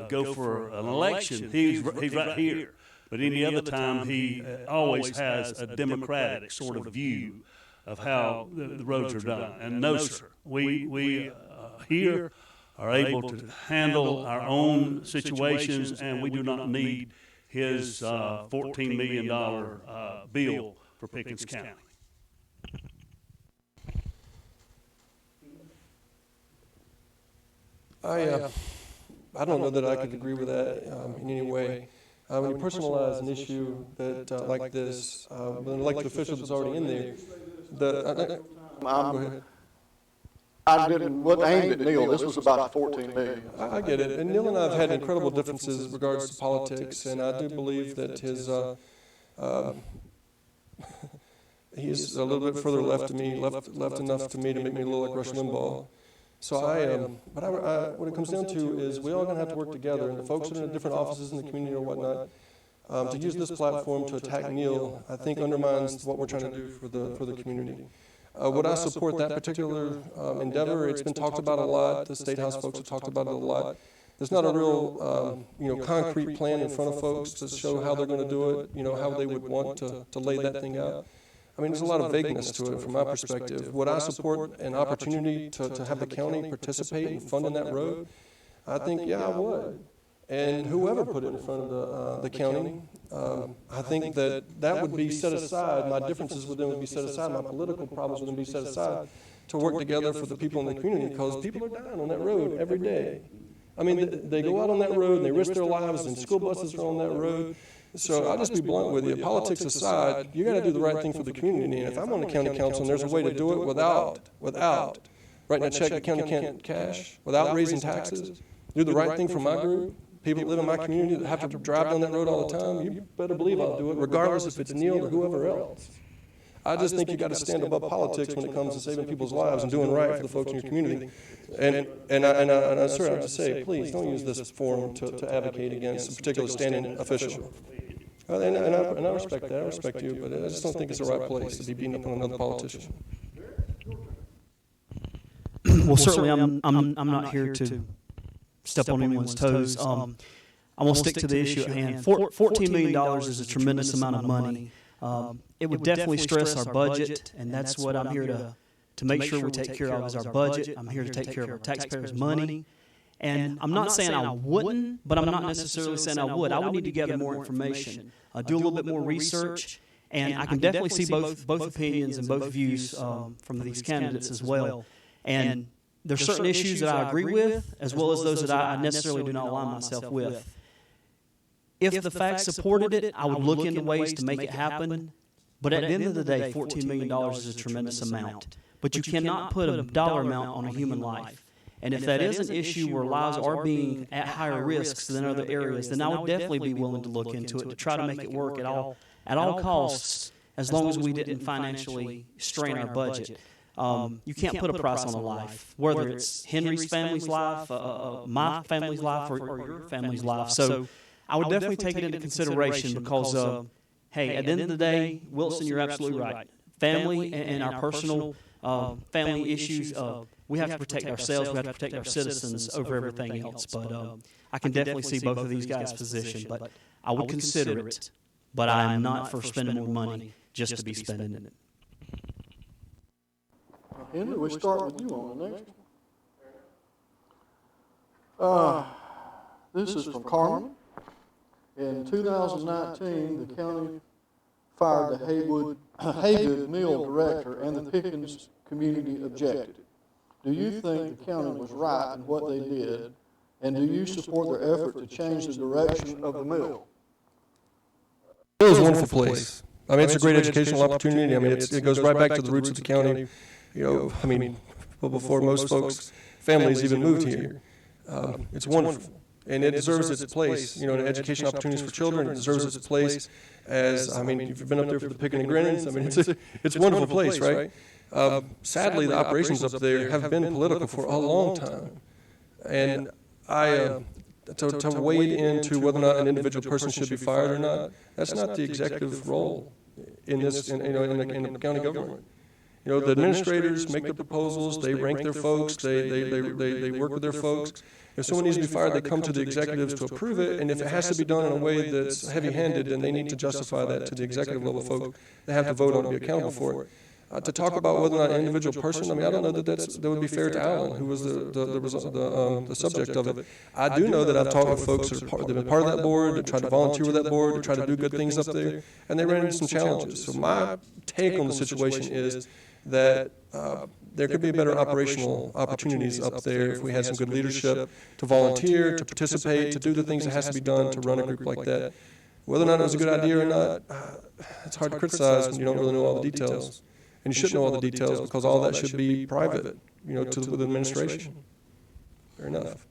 Speaker 3: go for an election, he's right here. But any other time, he always has a democratic sort of view of how the roads are done. And no, sir, we here are able to handle our own situations, and we do not need his $14 million bill for Pickens County.
Speaker 4: I don't know that I could agree with that in any way. When you personalize an issue that like this, with an elected official that's already in there, go ahead.
Speaker 1: I wasn't aimed at Neil. This was about the $14 million.
Speaker 4: I get it. And Neil and I have had incredible differences with regards to politics, and I do believe that he's a little bit further left to me, left enough to me to make me look like Rush Limbaugh. So what it comes down to is we all going to have to work together, and the folks that are in different offices in the community or whatnot, to use this platform to attack Neil, I think undermines what we're trying to do for the community. Would I support that particular endeavor? It's been talked about a lot. The State House folks have talked about it a lot. There's not a real concrete plan in front of folks to show how they're going to do it, how they would want to lay that thing out. I mean, there's a lot of vagueness to it from my perspective. Would I support an opportunity to have the county participate in funding that road? I think, yeah, I would. And whoever put it in front of the county, I think that would be set aside. My differences with them would be set aside. My political problems would be set aside to work together for the people in the community, because people are dying on that road every day. I mean, they go out on that road and they risk their lives, and school buses are on that road. So I'll just be blunt with you. Politics aside, you got to do the right thing for the community. And if I'm on the county council and there's a way to do it without writing a check the county can't cash, without raising taxes, do the right thing for my group, people that live in my community that have to drive down that road all the time, you better believe I'll do it, regardless if it's Neil or whoever else. I just think you got to stand above politics when it comes to saving people's lives and doing right for the folks in your community. And I sort of have to say, please don't use this forum to advocate against a particular standing official. And I respect that. I respect you, but I just don't think it's the right place to be beating up on another politician.
Speaker 2: Well, certainly I'm not here to step on anyone's toes. I'm going to stick to the issue at hand. $14 million is a tremendous amount of money. It would definitely stress our budget, and that's what I'm here to make sure we take care of is our budget. I'm here to take care of our taxpayers' money. And I'm not saying I wouldn't, but I'm not necessarily saying I would. I would need to gather more information, do a little bit more research, and I can definitely see both opinions and both views from these candidates as well. And there's certain issues that I agree with, as well as those that I necessarily do not align myself with. If the facts supported it, I would look into ways to make it happen. But at the end of the day, $14 million is a tremendous amount. But you cannot put a dollar amount on a human life. And if that is an issue where lives are being at higher risks than other areas, then I would definitely be willing to look into it to try to make it work at all costs, as long as we didn't financially strain our budget. You can't put a price on a life, whether it's Henry's family's life, my family's life, or your family's life. So I would definitely take it into consideration because, hey, at the end of the day, Wilson, you're absolutely right. Family and our personal family issues, we have to protect ourselves, we have to protect our citizens over everything else. But I can definitely see both of these guys' position. But I would consider it, but I am not for spending more money just to be spending it.
Speaker 1: Henry, we start with you on the next one. This is from Carmen. In 2019, the county fired the Haygood Mill director, and the Pickens community objected. Do you think the county was right in what they did, and do you support their effort to change the direction of the mill?
Speaker 4: It was a wonderful place. I mean, it's a great educational opportunity. I mean, it goes right back to the roots of the county. You know, I mean, before most folks' families even moved here. It's wonderful. And it deserves its place, you know, in education opportunities for children. It deserves its place as, I mean, if you've been up there for the picking and grinnings, I mean, it's a wonderful place, right? Sadly, the operations up there have been political for a long time. And to wade into whether or not an individual person should be fired or not, that's not the executive role in this, in the county government. You know, the administrators make the proposals, they rank their folks, they work with their folks. If someone needs to be fired, they come to the executives to approve it, and if it has to be done in a way that's heavy-handed, then they need to justify that to the executive level folk. They have to vote on it and be accountable for it. To talk about whether or not an individual person, I mean, I don't know that would be fair to Alan, who was the subject of it. I do know that I've talked with folks that have been part of that board, that tried to volunteer with that board, that tried to do good things up there, and they ran into some challenges. So my take on the situation is that there could be better operational opportunities up there if we had some good leadership to volunteer, to participate, to do the things that has to be done to run a group like that. Whether or not it was a good idea or not, it's hard to criticize when you don't really know all the details. And you should know all the details because all that should be private, you know, to the administration. Fair enough.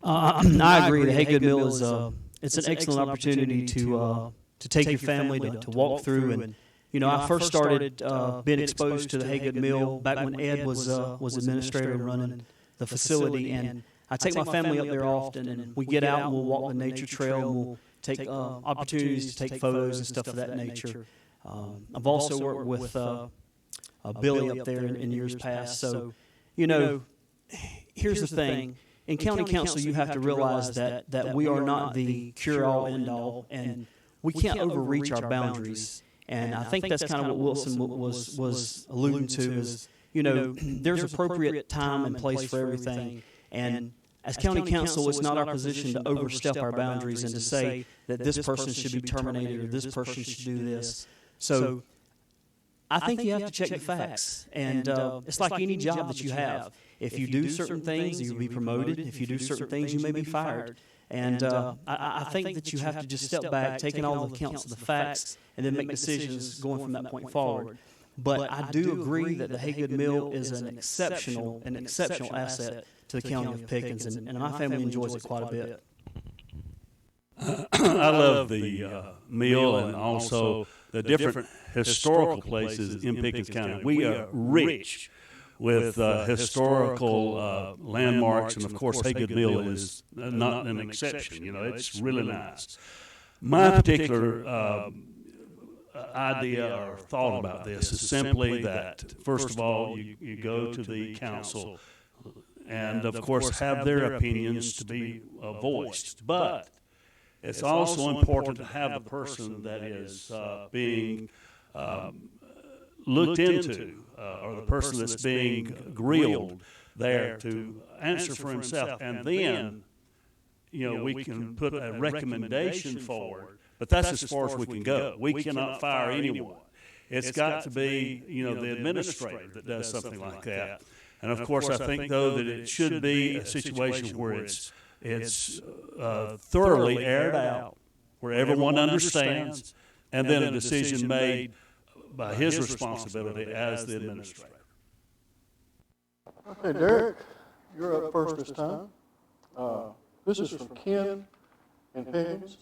Speaker 2: I agree. The Haygood Mill is it's an excellent opportunity to take your family to walk through. And you know, I first started being exposed to the Haygood Mill back when Ed was administrator and running the facility. And I take my family up there often, and we get out and we'll walk the nature trail, and we'll take opportunities to take photos and stuff of that nature. I've also worked with Billy up there in years past. So, you know, here's the thing. In county council, you have to realize that we are not the cure-all, end-all, and we can't overreach our boundaries. And I think that's kind of what Wilson was alluding to is, there's appropriate time and place for everything. And as county council, it's not our position to overstep our boundaries and to say that this person should be terminated or this person should do this. So I think you have to check the facts. And it's like any job that you have. If you do certain things, you'll be promoted. If you do certain things, you may be fired. And I think that you have to just step back, taking all the accounts of the facts, and then make decisions going from that point forward. But I do agree that the Haygood Mill is an exceptional asset to the county of Pickens, and my family enjoys it quite a bit.
Speaker 3: I love the mill and also the different historical places in Pickens County. We are rich with historical landmarks, and of course Haygood Mill is not an exception. It's really nice. My particular idea or thought about this is simply that, first of all, you go to the council and, of course, have their opinions to be voiced. But it's also important to have the person that is being looked into or the person that's being grilled there to answer for himself. And then, we can put a recommendation forward. But that's as far as we can go. We cannot fire anyone. It's got to be, the administrator that does something like that. And of course, I think, though, that it should be a situation where it's thoroughly aired out, where everyone understands, and then a decision made by his responsibility as the administrator.
Speaker 1: Okay, Derrick, you're up first this time. This is from Ken in Pickens.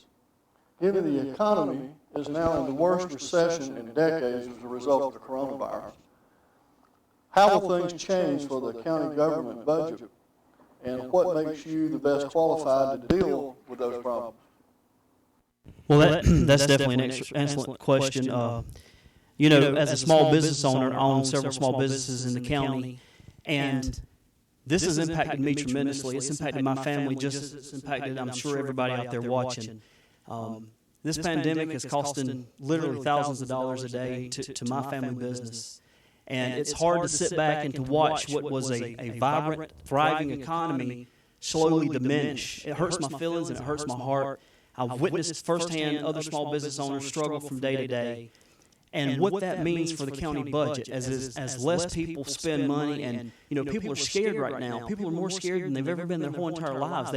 Speaker 1: Given the economy is now in the worst recession in decades as a result of the coronavirus, how will things change for the county government budget, and what makes you the best qualified to deal with those problems?
Speaker 2: Well, that's definitely an excellent question. As a small business owner, I own several small businesses in the county, and this has impacted me tremendously. It's impacted my family just as it's impacted, I'm sure, everybody out there watching. This pandemic is costing literally thousands of dollars a day to my family business. And it's hard to sit back and to watch what was a vibrant, thriving economy slowly diminish. It hurts my feelings and it hurts my heart. I've witnessed firsthand other small business owners struggle from day to day. And what that means for the county budget as less people spend money, and people are scared right now. People are more scared than they've ever been their whole entire lives.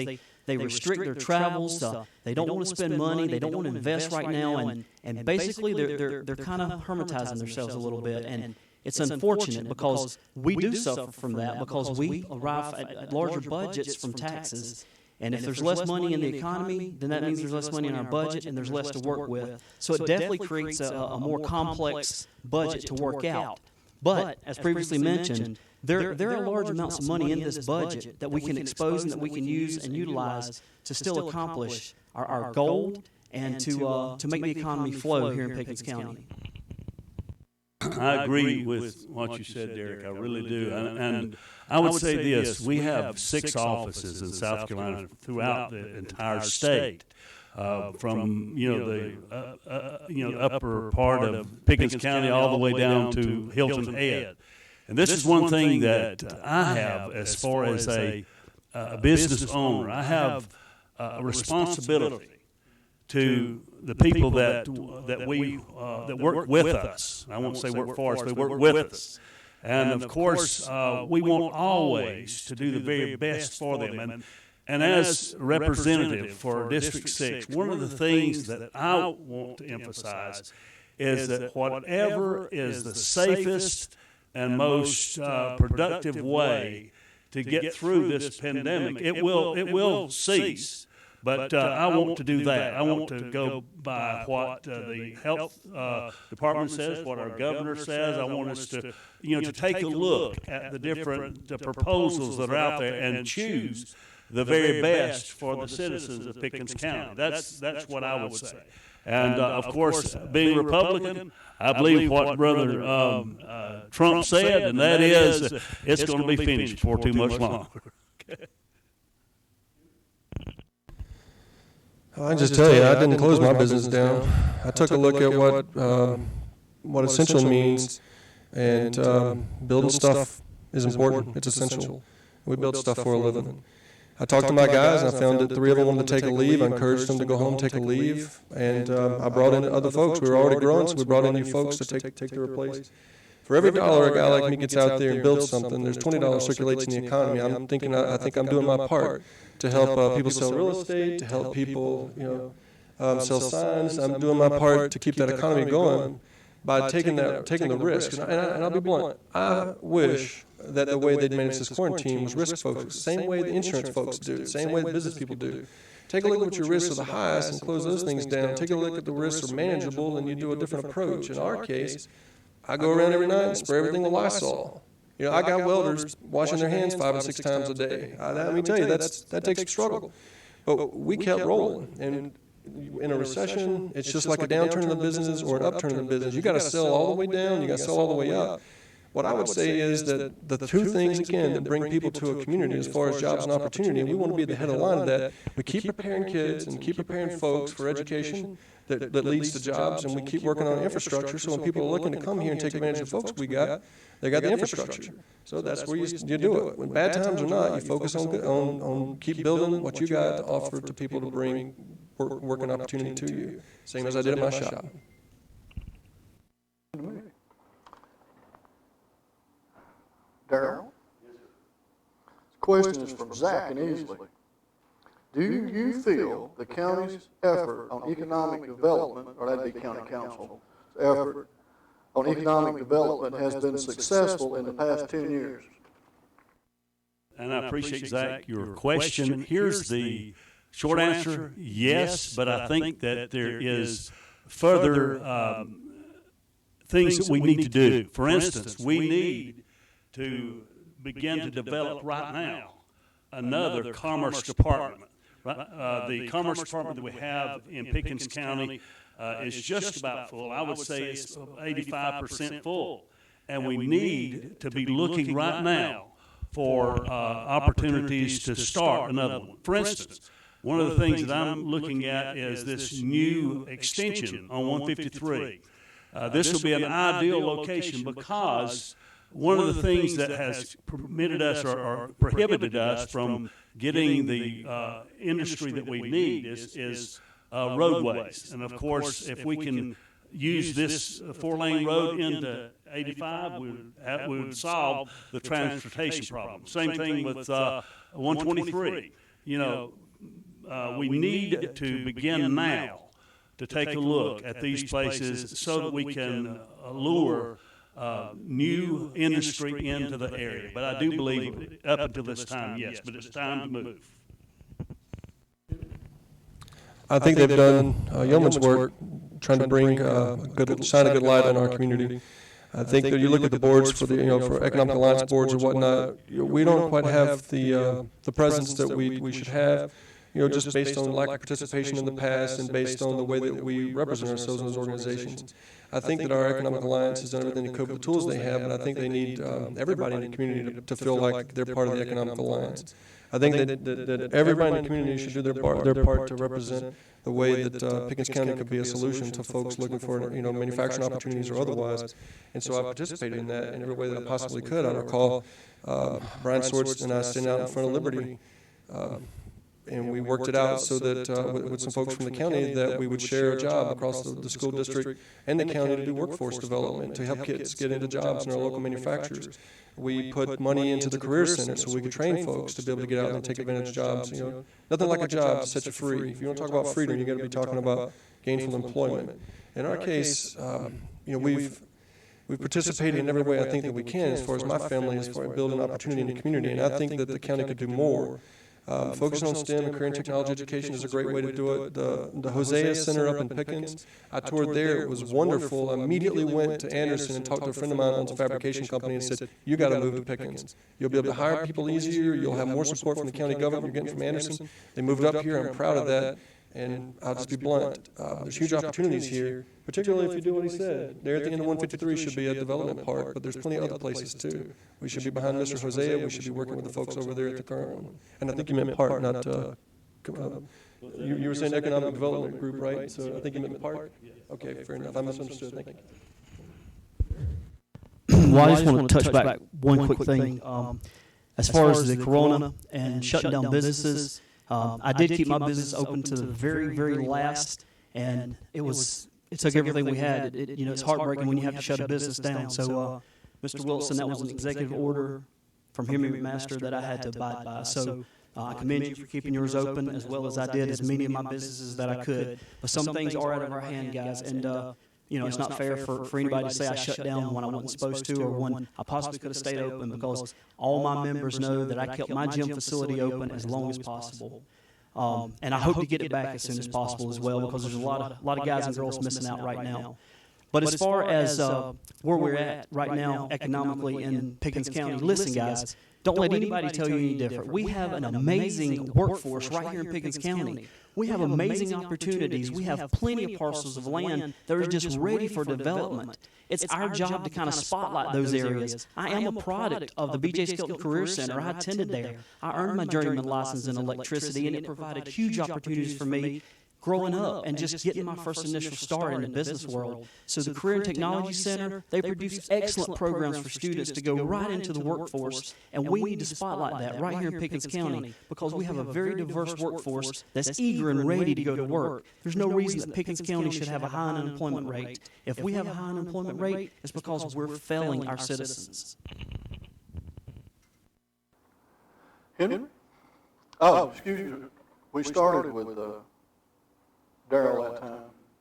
Speaker 2: They restrict their travels. They don't want to spend money. They don't want to invest right now, and basically they're kind of hermetizing themselves a little bit. And it's unfortunate because we do suffer from that because we arrive at larger budgets from taxes. And if there's less money in the economy, then that means there's less money in our budget and there's less to work with. So it definitely creates a more complex budget to work out. But, as previously mentioned, there are large amounts of money in this budget that we can expose and that we can use and utilize to still accomplish our goal and to make the economy flow here in Pickens County.
Speaker 3: I agree with what you said, Derrick. I really do. And I would say this. We have 6 offices in South Carolina throughout the entire state, from the upper part of Pickens County all the way down to Hilton Head. And this is one thing that I have as far as a business owner. I have a responsibility to the people that work with us. I won't say work for us, they work with us. And of course, we want always to do the very best for them. And as representative for District 6, one of the things that I want to emphasize is that whatever is the safest and most productive way to get through this pandemic, it will cease. But I want to do that. I want to go by what the health department says, what our governor says. I want us to, to take a look at the different proposals that are out there and choose the very best for the citizens of Pickens County. That's what I would say. And of course, being Republican, I believe what Brother Trump said, and that is, it's going to be finished before too much longer.
Speaker 4: I just tell you, I didn't close my business down. I took a look at what essential means, and building stuff is important. It's essential. We build stuff for a living. I talked to my guys, and I found that 3 of them wanted to take a leave. I encouraged them to go home, take a leave, and I brought in other folks. We were already growing, so we brought in new folks to take their place. For every dollar a guy like me gets out there and builds something, there's $20 circulates in the economy. I think I'm doing my part to help people sell real estate, to help people, sell signs. I'm doing my part to keep that economy going by taking the risk. And I'll be blunt. I wish that the way they'd manage this quarantine was risk focused, same way the insurance folks do, same way the business people do. Take a look at what your risks are the highest and close those things down. Take a look at the risks are manageable and you do a different approach. In our case, I go around every night and spray everything with Lysol. I got welders washing their hands 5 and 6 times a day. Let me tell you, that takes a struggle. But we kept rolling. And in a recession, it's just like a downturn in the business or an upturn in the business. You got to sell all the way down, you got to sell all the way up. What I would say is that the 2 things, again, that bring people to a community as far as jobs and opportunity, and we want to be at the head of the line of that, we keep preparing kids and keep preparing folks for education that leads to jobs, and we keep working on infrastructure, so when people are looking to come here and take advantage of folks we got, they got the infrastructure. So that's where you do it. When bad times or not, you focus on keep building what you got to offer to people to bring working opportunity to you, same as I did at my shop.
Speaker 1: Darrell? The question is from Zach in Easley. Do you feel the county's effort on economic development, or that'd be county council's effort on economic development, has been successful in the past 10 years?
Speaker 3: And I appreciate, Zach, your question. Here's the short answer: yes, but I think that there is further things that we need to do. For instance, we need to begin to develop right now another commerce department. The commerce department that we have in Pickens County is just about full. I would say it's 85% full. And we need to be looking right now for opportunities to start another one. For instance, one of the things that I'm looking at is this new extension on 153. This will be an ideal location because one of the things that has permitted us or prohibited us from getting the industry that we need is roadways. And of course, if we can use this 4-lane road into 85, we would solve the transportation problem. Same thing with 123. We need to begin now to take a look at these places so that we can lure new industry into the area. But I do believe up until this time, yes, but it's time to move.
Speaker 4: I think they've done yeoman's work trying to bring shine a good light on our community. I think that you look at the boards for for economic alliance boards or whatnot, we don't quite have the presence that we should have. Just based on lack of participation in the past and based on the way that we represent ourselves in those organizations. I think that our economic alliance has done everything to cope with the tools they have, and I think they need everybody in the community to feel like they're part of the economic alliance. I think that everybody in the community should do their part to represent the way that Pickens County could be a solution to folks looking for manufacturing opportunities or otherwise. And so I participated in that in every way that I possibly could. I recall Brian Swartz and I sitting out in front of Liberty. And we worked it out so that with some folks from the county that we would share a job across the school district and the county to do workforce development, to help kids get into jobs in our local manufacturers. We put money into the Career Center so we could train folks to be able to get out and take advantage of jobs. Nothing like a job to set you free. If you want to talk about freedom, you got to be talking about gainful employment. In our case, we've participated in every way I think that we can as far as my family, as far as building opportunity in the community, and I think that the county could do more. Focusing on STEM and career and technology education is a great way to do it. The Hosea Center up in Pickens, I toured there. It was wonderful. I immediately went to Anderson and talked to a friend of mine who owns a fabrication company and said, you got to move to Pickens. You'll be able to hire people easier. You'll have more support from the county government you're getting from Anderson. They moved up here. I'm proud of that. And I'll just be blunt. There's huge opportunities here, particularly if you do what he said. There at the end of 153 should be a development park, but there's plenty of other places too. We should be behind Mr. Hosea. We should be working with the folks over there at the current one. And I think you meant park, not You were saying economic development group, right? So I think you meant the park? Okay, fair enough. I misunderstood. Thank you.
Speaker 2: Well, I just want to touch back one quick thing. As far as the corona and shutting down businesses, I did keep my business open to the very, very last, and it took everything we had. It's heartbreaking when you have to shut a business down. So, Mr. Wilson, that was an executive order from Henry McMaster that I had to abide by. So I commend you for keeping yours open, as well as I did as many of my businesses that I could. But some things are out of our hand, guys, and it's not fair for anybody to say I shut down when I wasn't supposed to, or when I possibly could have stayed open, because all my members know that I kept my gym facility open as long as possible. And I hope to get it back as soon as possible as well, because there's a lot of guys and girls missing out right now. But as far as where we're at right now economically in Pickens County, listen, guys, don't let anybody tell you any different. We have an amazing workforce right here in Pickens County. We have amazing opportunities. We have plenty of parcels of land that are just ready for development. It's our job to kind of spotlight those areas. I am a product of the B.J. Skelton Career Center. I attended there. I earned my journeyman license in electricity, and it provided huge opportunities for me growing up and just getting my first initial start in the business world. So the Career and Technology Center, they produce excellent programs for students to go right into the workforce, and we need to spotlight that right here in Pickens County, because we have a very diverse workforce that's eager and ready to go to work. There's no reason that Pickens County should have a high unemployment rate. If we have a high unemployment rate, it's because we're failing our citizens.
Speaker 1: Henry? Oh, excuse me. We started with Darrell that time,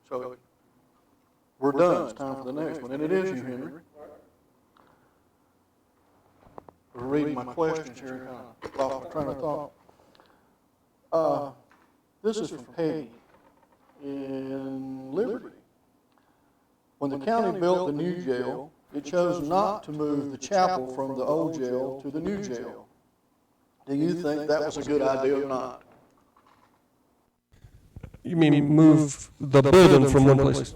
Speaker 1: so we're done. It's time for the next one, and it is you, Henry. We're reading my questions here, kind of off my train of thought. This is from Peggy in Liberty. When the county built the new jail, it chose not to move the chapel from the old jail to the new jail. Do you think that was a good idea or not?
Speaker 4: You mean move the building from one place?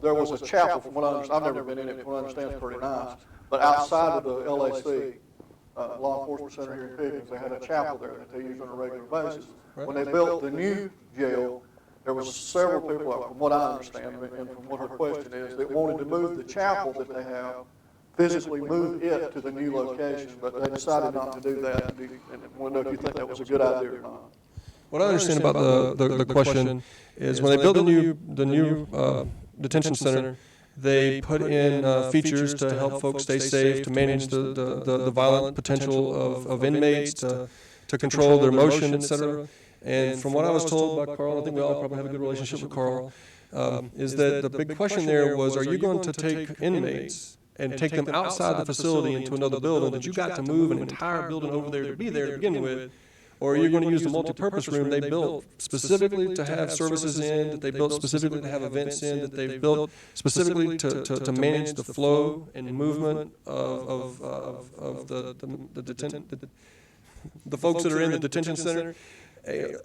Speaker 1: There was a chapel, from what I understand, I've never been in it, from what I understand it's pretty nice, but outside of the LAC, Law Enforcement Center here in Pickens, they had a chapel there that they used on a regular basis. When they built the new jail, there was several people, from what I understand, and from what her question is, that wanted to move the chapel that they have, physically move it to the new location, but they decided not to do that, and I want to know if you think that was a good idea or not.
Speaker 4: What I understand about the question is when they built the new detention center, they put in features to help folks stay safe, to manage the violent potential of inmates, to control their motion, et cetera. And from what I was told by Carl, I think we all probably have a good relationship with Carl, is that the big question there was, are you going to take inmates and take them outside the facility into another building that you got to move an entire building over there to be there to begin with? Or are you going to use the multi-purpose room they built specifically to have services in, that they built specifically to have events in, that they built specifically to manage the flow and movement of the folks that are in the detention center?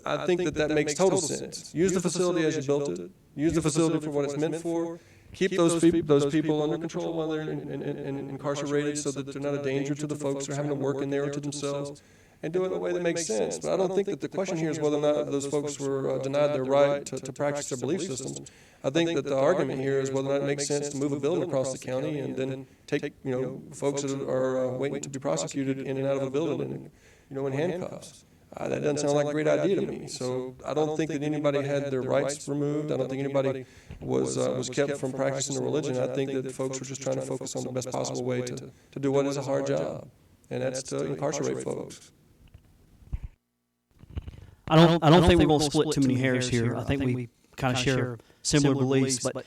Speaker 4: I think that makes total sense. Use the facility as you built it. Use the facility for what it's meant for. Keep those people under control while they're incarcerated, so that they're not a danger to the folks who are having to work in there or to themselves. And do it in a way that makes sense. But I don't think that the question here is whether or not those folks were denied their right to practice their belief systems. I think that the argument here is whether or not it makes sense to move a building across the county and then take folks that are waiting to be prosecuted in and out of a building in handcuffs. That doesn't sound like a great idea to me. So I don't think that anybody had their rights removed. I don't think anybody was kept from practicing their religion. I think that folks were just trying to focus on the best possible way to do what is a hard job, and that's to incarcerate folks.
Speaker 2: I don't think we're going to split too many hairs here. I think we kind of share similar beliefs, but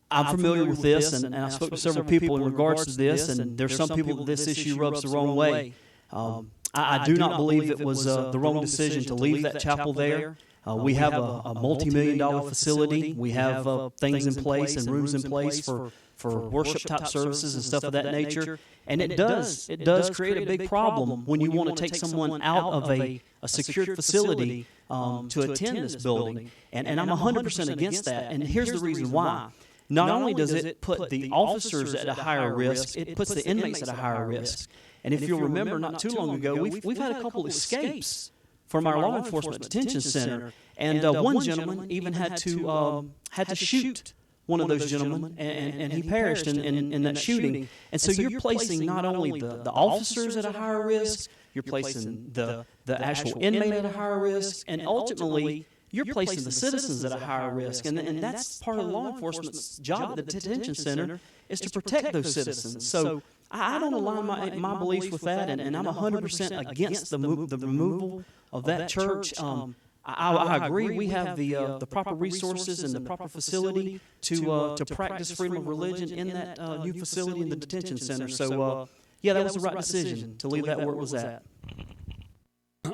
Speaker 2: I'm familiar with this, and I spoke to several people in regards to this, and there's some people that this issue rubs the wrong way. I do not believe it was the wrong decision to leave that chapel there. We have a multi-million-dollar facility. We have things in place and rooms in place for worship-type services and stuff of that nature. And it does create a big problem when you want to take someone out of a secured facility to attend this building. And I'm 100% against that. And here's the reason why. Not only does it put the officers at a higher risk, it puts the inmates at a higher risk. And if you'll remember, not too long ago, we've had a couple escapes from our law enforcement detention center. And one gentleman even had to shoot one of those gentlemen, and he perished in that shooting. And so you're placing not only the officers at a higher risk, you're placing the actual inmate at a higher risk, and ultimately you're placing the citizens at a higher risk. And that's part of law enforcement's job at the detention center, is to protect those citizens. So I don't align my beliefs with that, and I'm 100% against the removal of that church. I agree. We have the proper resources and the proper facility to practice freedom of religion in that new facility in the detention center. So, yeah, that was the right decision to leave that where it was at.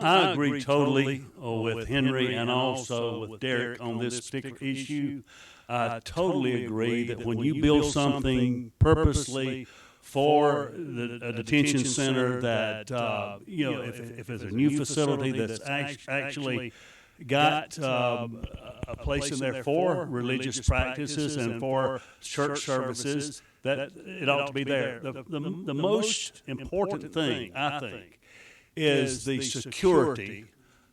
Speaker 3: I agree totally with Henry and also with Derrick on this particular issue. I totally agree that when you build something purposely for a detention center, that if it's a new facility that's actually got a place in there for religious practices and for church services, that it ought to be there. The most important thing, I think, is the security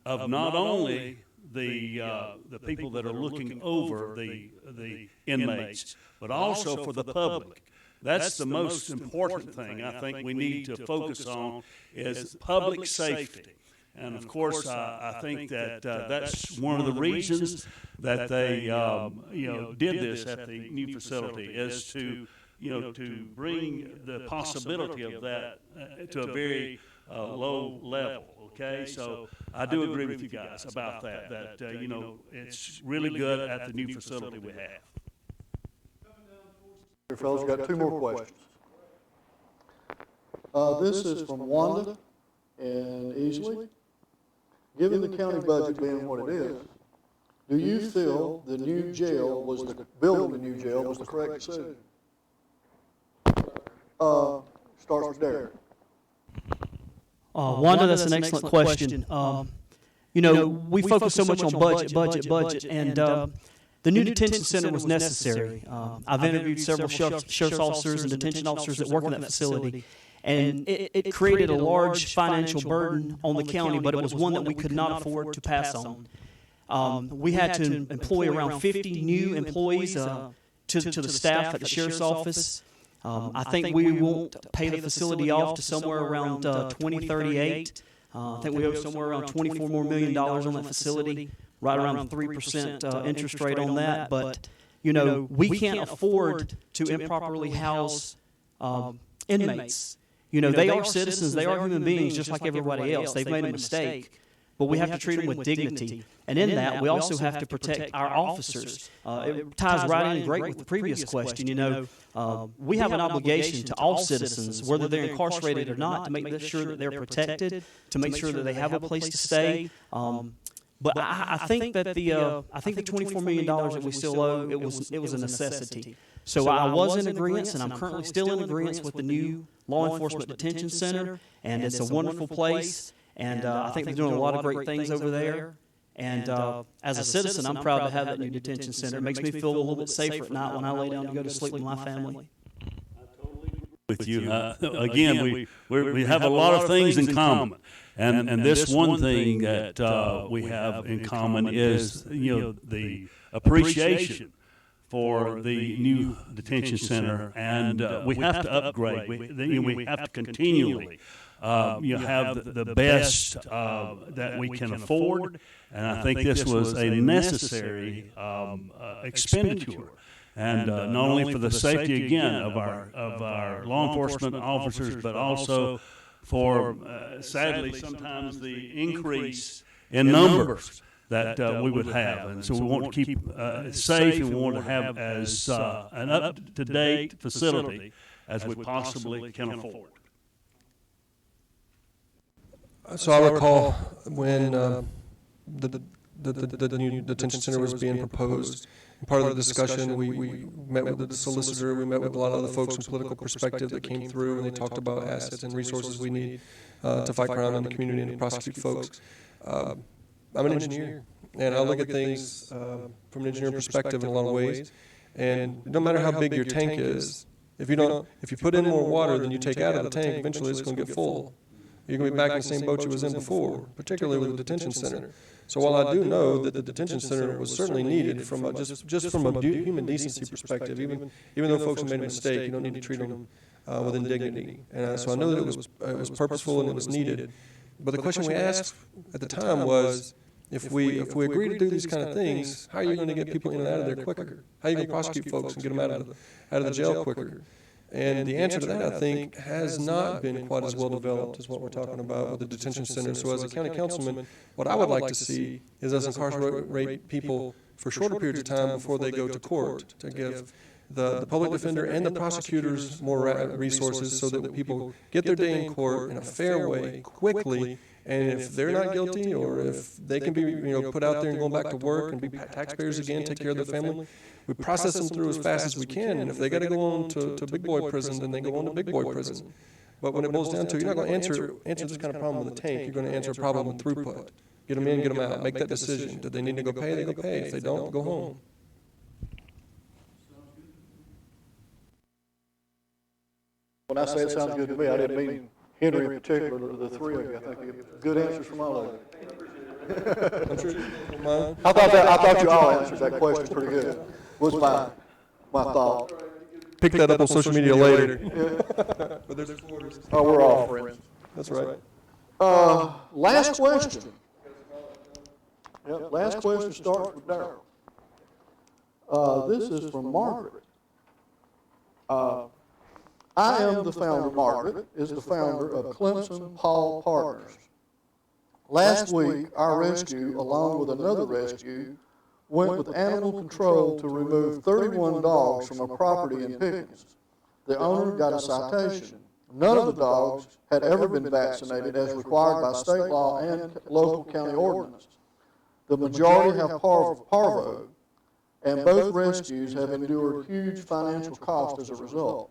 Speaker 3: of not only the people that are looking over the inmates, but also for the public. That's the most important thing I think we need to focus on, is public safety. And of course, I think that that's one of the reasons that they did this at the new facility, is to bring the possibility of that to a very low level. Okay, so I do agree with you guys about that. It's really good at the new facility we have.
Speaker 1: Here, fellas, got two more questions. This is from Wanda and Easley. Given the county budget being what it is, do you feel the new jail building the new jail was the correct decision? Starts with Derrick.
Speaker 2: Wanda, that's an excellent question. We focus so much on budget, and the new detention center was necessary. I've interviewed several sheriff's officers and detention officers that work in that facility, and it created a large financial burden on the county, but it was one that we could not afford to pass on. We had to employ around 50 new employees to the staff at the sheriff's office. I think we won't pay the facility off to somewhere around 2038. I think we owe somewhere around $24 more million on that facility, right around 3% interest rate on that. But, we can't afford to improperly house inmates. They are citizens, they are human beings just like everybody else. They've made a mistake, but we have to treat them with dignity. And in that, we also have to protect our officers. It ties right in great with the previous question. We have an obligation to all citizens, whether they're incarcerated or not, to make sure that they're protected, to make sure that they have a place to stay. But I think that the $24 million that we still owe, it was a necessity. So I was in agreement, and I'm currently still in agreement with the new law enforcement detention center, and it's a wonderful place. And I think they're doing a lot of great things over there. And as a citizen, I'm proud to have that new detention center. It makes me feel a little bit safer at night when I lay down to go to sleep with my family.
Speaker 3: With you. Again, we have a lot of things in common. And this one thing that we have in common is, the appreciation for the new detention center. And we have to upgrade. We have to continually have the best that we can afford. And I think this was a necessary expenditure. And not only for the safety, again, of our law enforcement officers, but also for, sadly, sometimes the increase in numbers that we would have. And so we want to keep it safe, and we want to have as an up-to-date facility as we possibly can afford.
Speaker 4: So I recall when the new detention center was being proposed. Part of the discussion, we met with the solicitor, we met with a lot of the folks from political perspective that came through, and they talked about assets and resources we need to fight crime in the community and to prosecute folks. I'm an engineer, and I look at things from an engineering perspective in a lot of ways. And no matter how big your tank is, if you put in more water than you take out of the tank, eventually it's going to get full. you're going to be back in the same boat you was in before, particularly with the detention center. So while I do know that the detention center was certainly needed from just from a human decency perspective, even though folks made a mistake, you don't need to treat them with indignity. And so I know that it was purposeful and it was needed. But the question we asked at the time was, if we agree to do these kind of things, how are you going to get people in and out of there quicker? How are you going to prosecute folks and get them out of the jail quicker? And the answer to that, I think, has not been quite as well developed as what we're talking about with the detention center. So as a county councilman, what I would like to see is us incarcerate people for shorter periods of time before they go to court, to give the public defender and the prosecutors more resources so that people get their day in court in a fair way, quickly. And if they're not guilty, or if they can be put out there and go back to work and be taxpayers again, take care of their family, we process them through as fast as we can. And if they got to go on to big boy prison, then they go on to big boy prison. But when it boils down to, you're not going to answer this kind of problem with a tank. You're going to answer a problem with throughput. Get them in, get them out. Make that decision. Do they need to go pay? They go pay. If they don't, go home.
Speaker 1: When I say it sounds good to me, I didn't mean Henry in particular, the three of you. I think you get good answers from all of you. I thought you all answered that question pretty good. Was my thought.
Speaker 4: Pick that up on social media later.
Speaker 1: But there's oh, we're all friends.
Speaker 4: That's right.
Speaker 1: Last question. Yep, last question starts with Darryl. This is from Margaret. I am the founder, Margaret is the founder of Clemson Paul Partners. Last week, our rescue, along with another rescue, went with animal control to remove 31 dogs from a property in Pickens. The owner got a citation. None of the dogs had ever been vaccinated as required by state law and local county ordinance. The majority have parvo, and both rescues have endured huge financial costs as a result.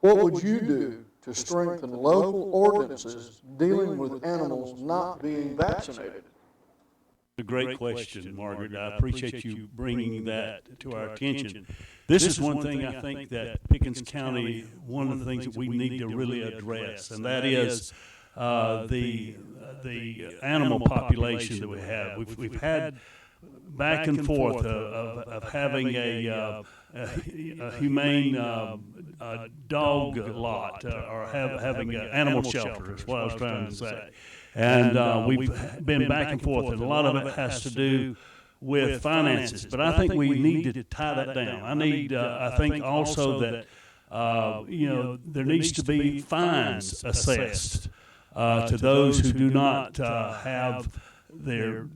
Speaker 1: What would you do to strengthen local ordinances dealing with animals not being vaccinated?
Speaker 3: A great question, Margaret. I appreciate you bringing that to our attention. This is one thing I think that Pickens County, one of the things that we need to really address, and that is the animal population that we have. We've had back and forth of having a humane dog lot, or having an animal shelter is what I was trying to say. And we've been back and forth, and a lot of it has to do with finances. But I think we need to tie that down. I think also that there needs to be fines assessed to those who do not have their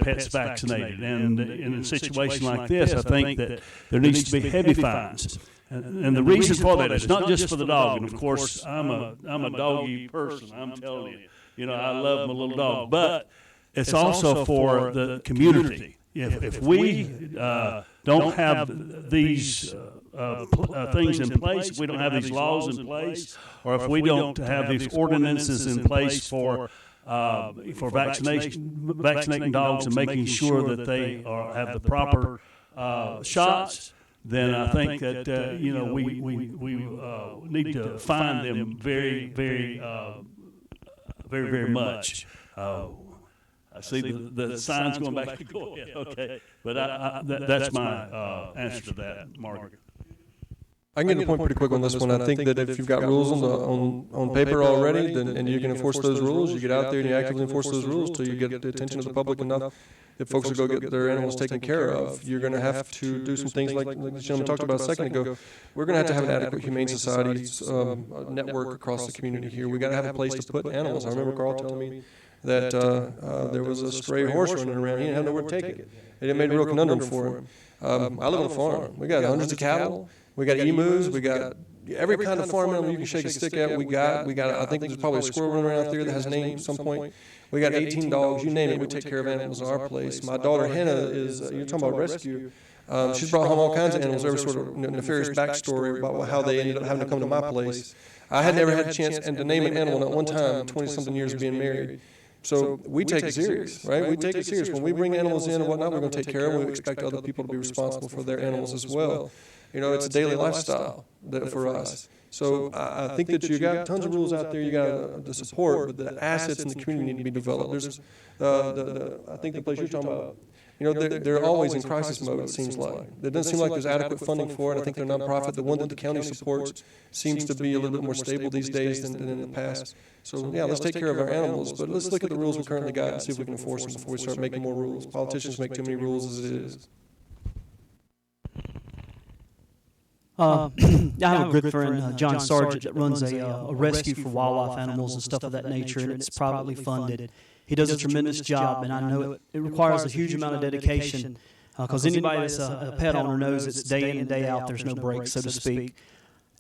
Speaker 3: pets vaccinated. And in a situation like this, I think that there needs to be heavy fines. And the reason for that is not just for the dog. And of course, I'm a doggy person. I'm telling you, I love my little dog. But it's also for the community. If we don't have these things in place, if we don't have these laws in place, or if we don't have these ordinances in place for vaccinating dogs and making sure that they have the proper shots, then I think that we need to fine them very, very, very, very much. I see the signs going back. Go ahead, okay. But that's my answer to that, Margaret.
Speaker 4: I can get to the point pretty quick on this one. I think that if you've got rules on paper already, and you can enforce those rules, you get out there and you actively enforce those rules till you get the attention of the public enough that folks will go get their animals taken care of. You're going to have to do some things like the gentleman talked about a second ago. We're going to have an adequate Humane Society network across the community here. We've got to have a place to put animals. I remember Carl telling me that there was a stray horse running around. He didn't have nowhere to take it. It made a real conundrum for him. I live on a farm. We got hundreds of cattle. We got emus. We got every kind of farm animal you can shake a stick at. We got. I think there's probably a squirrel running around out there that has a name at some point. We got 18 dogs. You name it. We take care of animals in our place. My daughter Hannah is. You're talking about rescue. She's brought home all kinds of animals. Every sort of nefarious backstory about how they ended up having to come to my place. I had never had a chance to name an animal at one time, 20-something years of being married. So we take it serious, right? We take it serious. When we bring animals in and whatnot, we're going to take care of them. We expect other people to be responsible for their animals as well. You know, it's a daily lifestyle for us. So I think that you got tons of rules out there. You got the support, but the assets in the community need to be developed. There's I think the place you're talking about, you know, they're always in crisis mode, it seems like. It doesn't seem like there's adequate funding for it. I think their nonprofit, the one that the county supports, seems to be a little bit more stable these days than in the past. So, yeah, let's take care of our animals, but let's look at the rules we currently got and see if we can enforce them before we start making more rules. Politicians make too many rules as it is.
Speaker 2: I have a good friend, John Sargent, that runs a rescue for wildlife animals and stuff of that nature, and it's privately funded. He does a tremendous job, and I know it requires a huge amount of dedication, because anybody that's a pet owner knows it's day in and day out. There's no break, so to speak.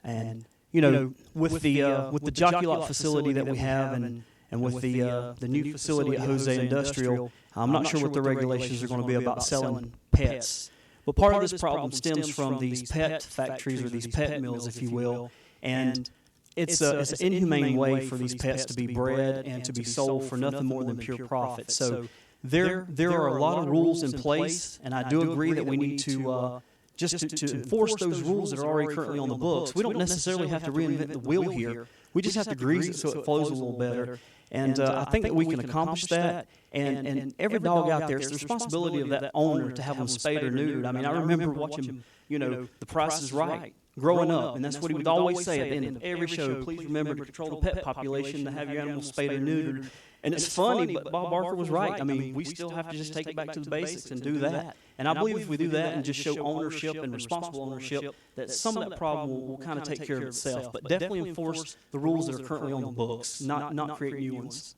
Speaker 2: And you know, with the Jockey Lot facility that we have, and with the new facility at Jose Industrial, I'm not sure what the regulations are going to be about selling pets. But part of this problem stems from these pet factories, or these pet mills, if you will, and it's an inhumane way for these pets to be bred and to be sold for nothing more than pure profit. So there are a lot of rules in place, and I do agree that we need to to enforce those rules that are already currently on the books. We don't necessarily have to reinvent the wheel here. We just have to grease it so it flows a little better. And I think that we can accomplish that. And every dog out there, it's the responsibility of that owner to have them spayed or neutered. I mean, I remember watching, you know, The Price is Right growing up, and that's what he would always say at the end of every show: please remember to control the pet population, to have your animals spayed or neutered. And it's funny, but Bob Barker was right. I mean, we still have to just take it back to the basics and do that. And I believe if we do that and just show ownership and responsible ownership, that some of that problem will kind of take care of itself. But definitely enforce the rules that are currently on the books, not create new ones.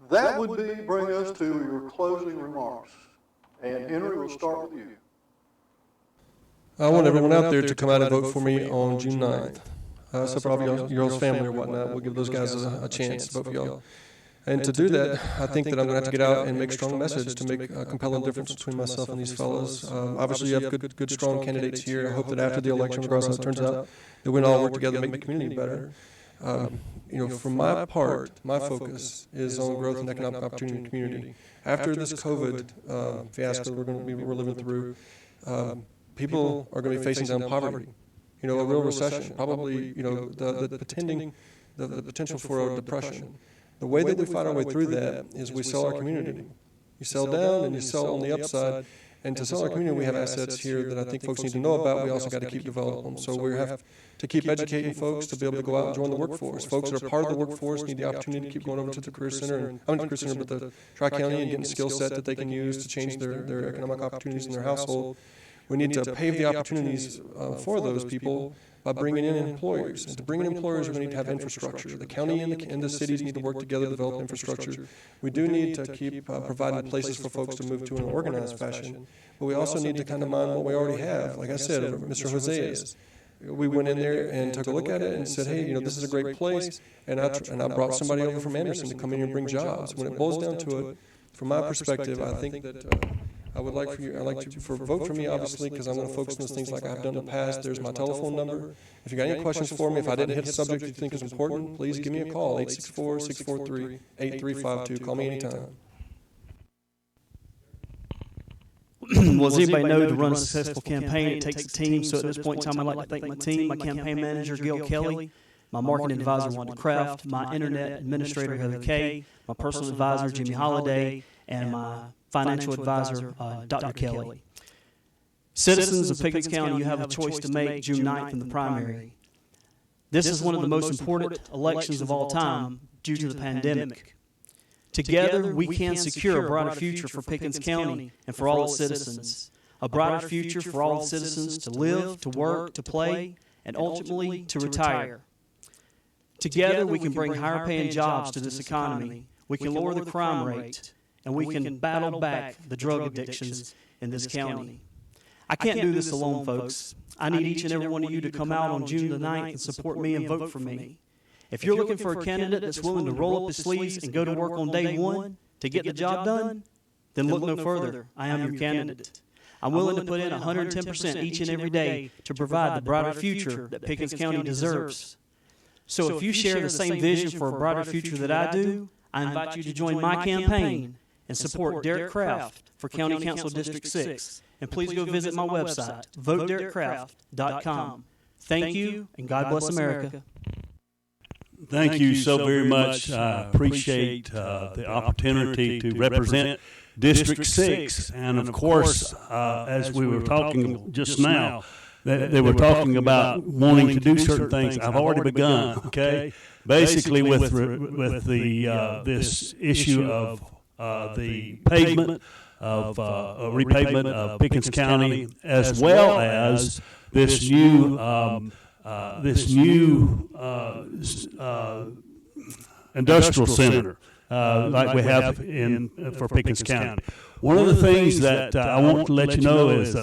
Speaker 1: That would bring us to your closing remarks. And Henry, we'll start with you.
Speaker 4: I want everyone out there to come out and vote for me on June 9th. Except for all your family or whatnot. We'll give those guys a chance to vote for y'all. And to do that, I think that I'm going to have to get out and make a strong message to make a compelling difference between myself and these fellows. Obviously, you have good, strong candidates here. I hope that after the election, regardless of how it turns out, that we can all work together to make the community better. You know, for my part, my focus is on growth and economic opportunity in the community. After this COVID fiasco we're living through, people are going to be facing down poverty. You know, a real recession, probably, you know, the potential for a depression. The way that we fight our way through that is we sell our community. You sell down and you sell on the upside. And to sell our community, we have assets here that I think folks need to know about. We also got to keep developing them. So we have to keep educating folks to be able to go out and join the workforce. Folks that are part of the workforce need the opportunity to keep going over to the Career Center, but the Tri-County, and getting skill set that they can use to change their economic opportunities in their household. We need to pave the opportunities for those people by bringing in employers. And to bring in employers, we need to have infrastructure. The county and the cities need to work together to develop infrastructure. We do need to keep providing places for folks to move to in an organized fashion. But we also need to kind of mind what we already have. Like I said, Mr. Jose's. We went in there and took a look at it and said, hey, you know, this is a great place. And I brought somebody over from Anderson to come in here and bring jobs. When it boils down to it, from my perspective, I think that I'd like you to vote for me, obviously, because I'm going to focus on those things like I've done in the past. There's my telephone number. If you got any questions for me, if I didn't hit a subject you think is important, please give me a call, 864-643-8352. Call me anytime.
Speaker 2: Well, as anybody know, to run a successful campaign, it takes a team. So at this point in time, I'd like to thank my team, my campaign manager, Gil Kelly, my marketing advisor, Wanda Kraft, my internet administrator, Heather Kay, my personal advisor, Jimmy Holliday, and my financial advisor, Dr. Kelly. Citizens of Pickens County, you have a choice to make June 9th in the primary. This is one of the most important elections of all time due to the pandemic. Together, we can secure a brighter future for Pickens County and for all its citizens. A brighter future for all its citizens to live, to work, to play, and ultimately to retire. Together, we can bring higher paying jobs to this economy. We can lower the crime rate, and we can battle back the drug addictions in this county. I can't do this alone, folks. I need each and every one of you to come out on June the 9th and support me and vote for me. If you're looking for a candidate that's willing to roll up his sleeves and go to work on day one to get the job done, then look no further. I am your candidate. I'm willing to put in 110% each and every day to provide the brighter future that Pickens County deserves. So if you share the same vision for a brighter future that I do, I invite you to join my campaign and support Derrick Kraft for County Council District 6. And please go visit my website, voteDerrickKraft.com. Thank you, and God bless America.
Speaker 3: Thank you so very much. I appreciate the opportunity to represent District 6. And of course, as we were talking just now, they were talking about wanting to do certain things. I've already begun, okay? Basically with the this issue of the pavement, of repavement of Pickens County, as well as this new industrial center like we have for Pickens County. One of the things that I want to let you know is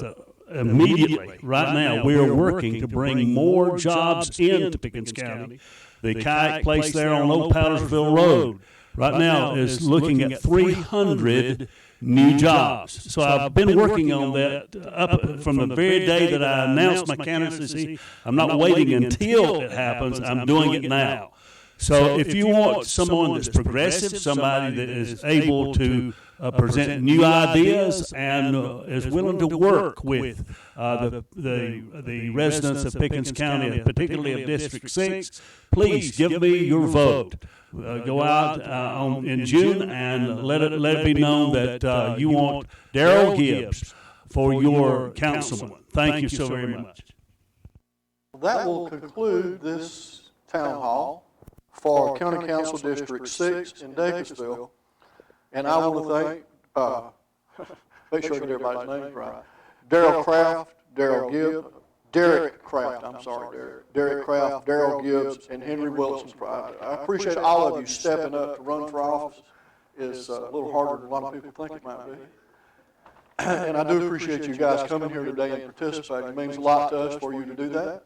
Speaker 3: immediately, right now, we are working to bring more jobs into Pickens County. The kayak place there on Old Powdersville Road right now is looking at 300 new jobs. So I've been working on that up from the very day that I announced my candidacy. I'm not waiting until it happens. I'm doing it now. So if you want someone that's progressive, somebody that is able to present new ideas and is willing to work with the residents of Pickens County, particularly of District 6, please give me your vote. Go out in June and let it be known that you want Darrell Gibbs for your councilman. Thank you so very much.
Speaker 1: That will conclude this town hall for County Council District 6 in Dacusville. And I want to thank, make sure I get everybody's names right, Derrick Kraft, Derrick Kraft, Darrell Gibbs, and Henry Wilson. I appreciate all of you stepping up to run for office. It's a little harder than a lot of people think it might be. And I do appreciate you guys coming here today and participating. It means a lot to us for you to do that.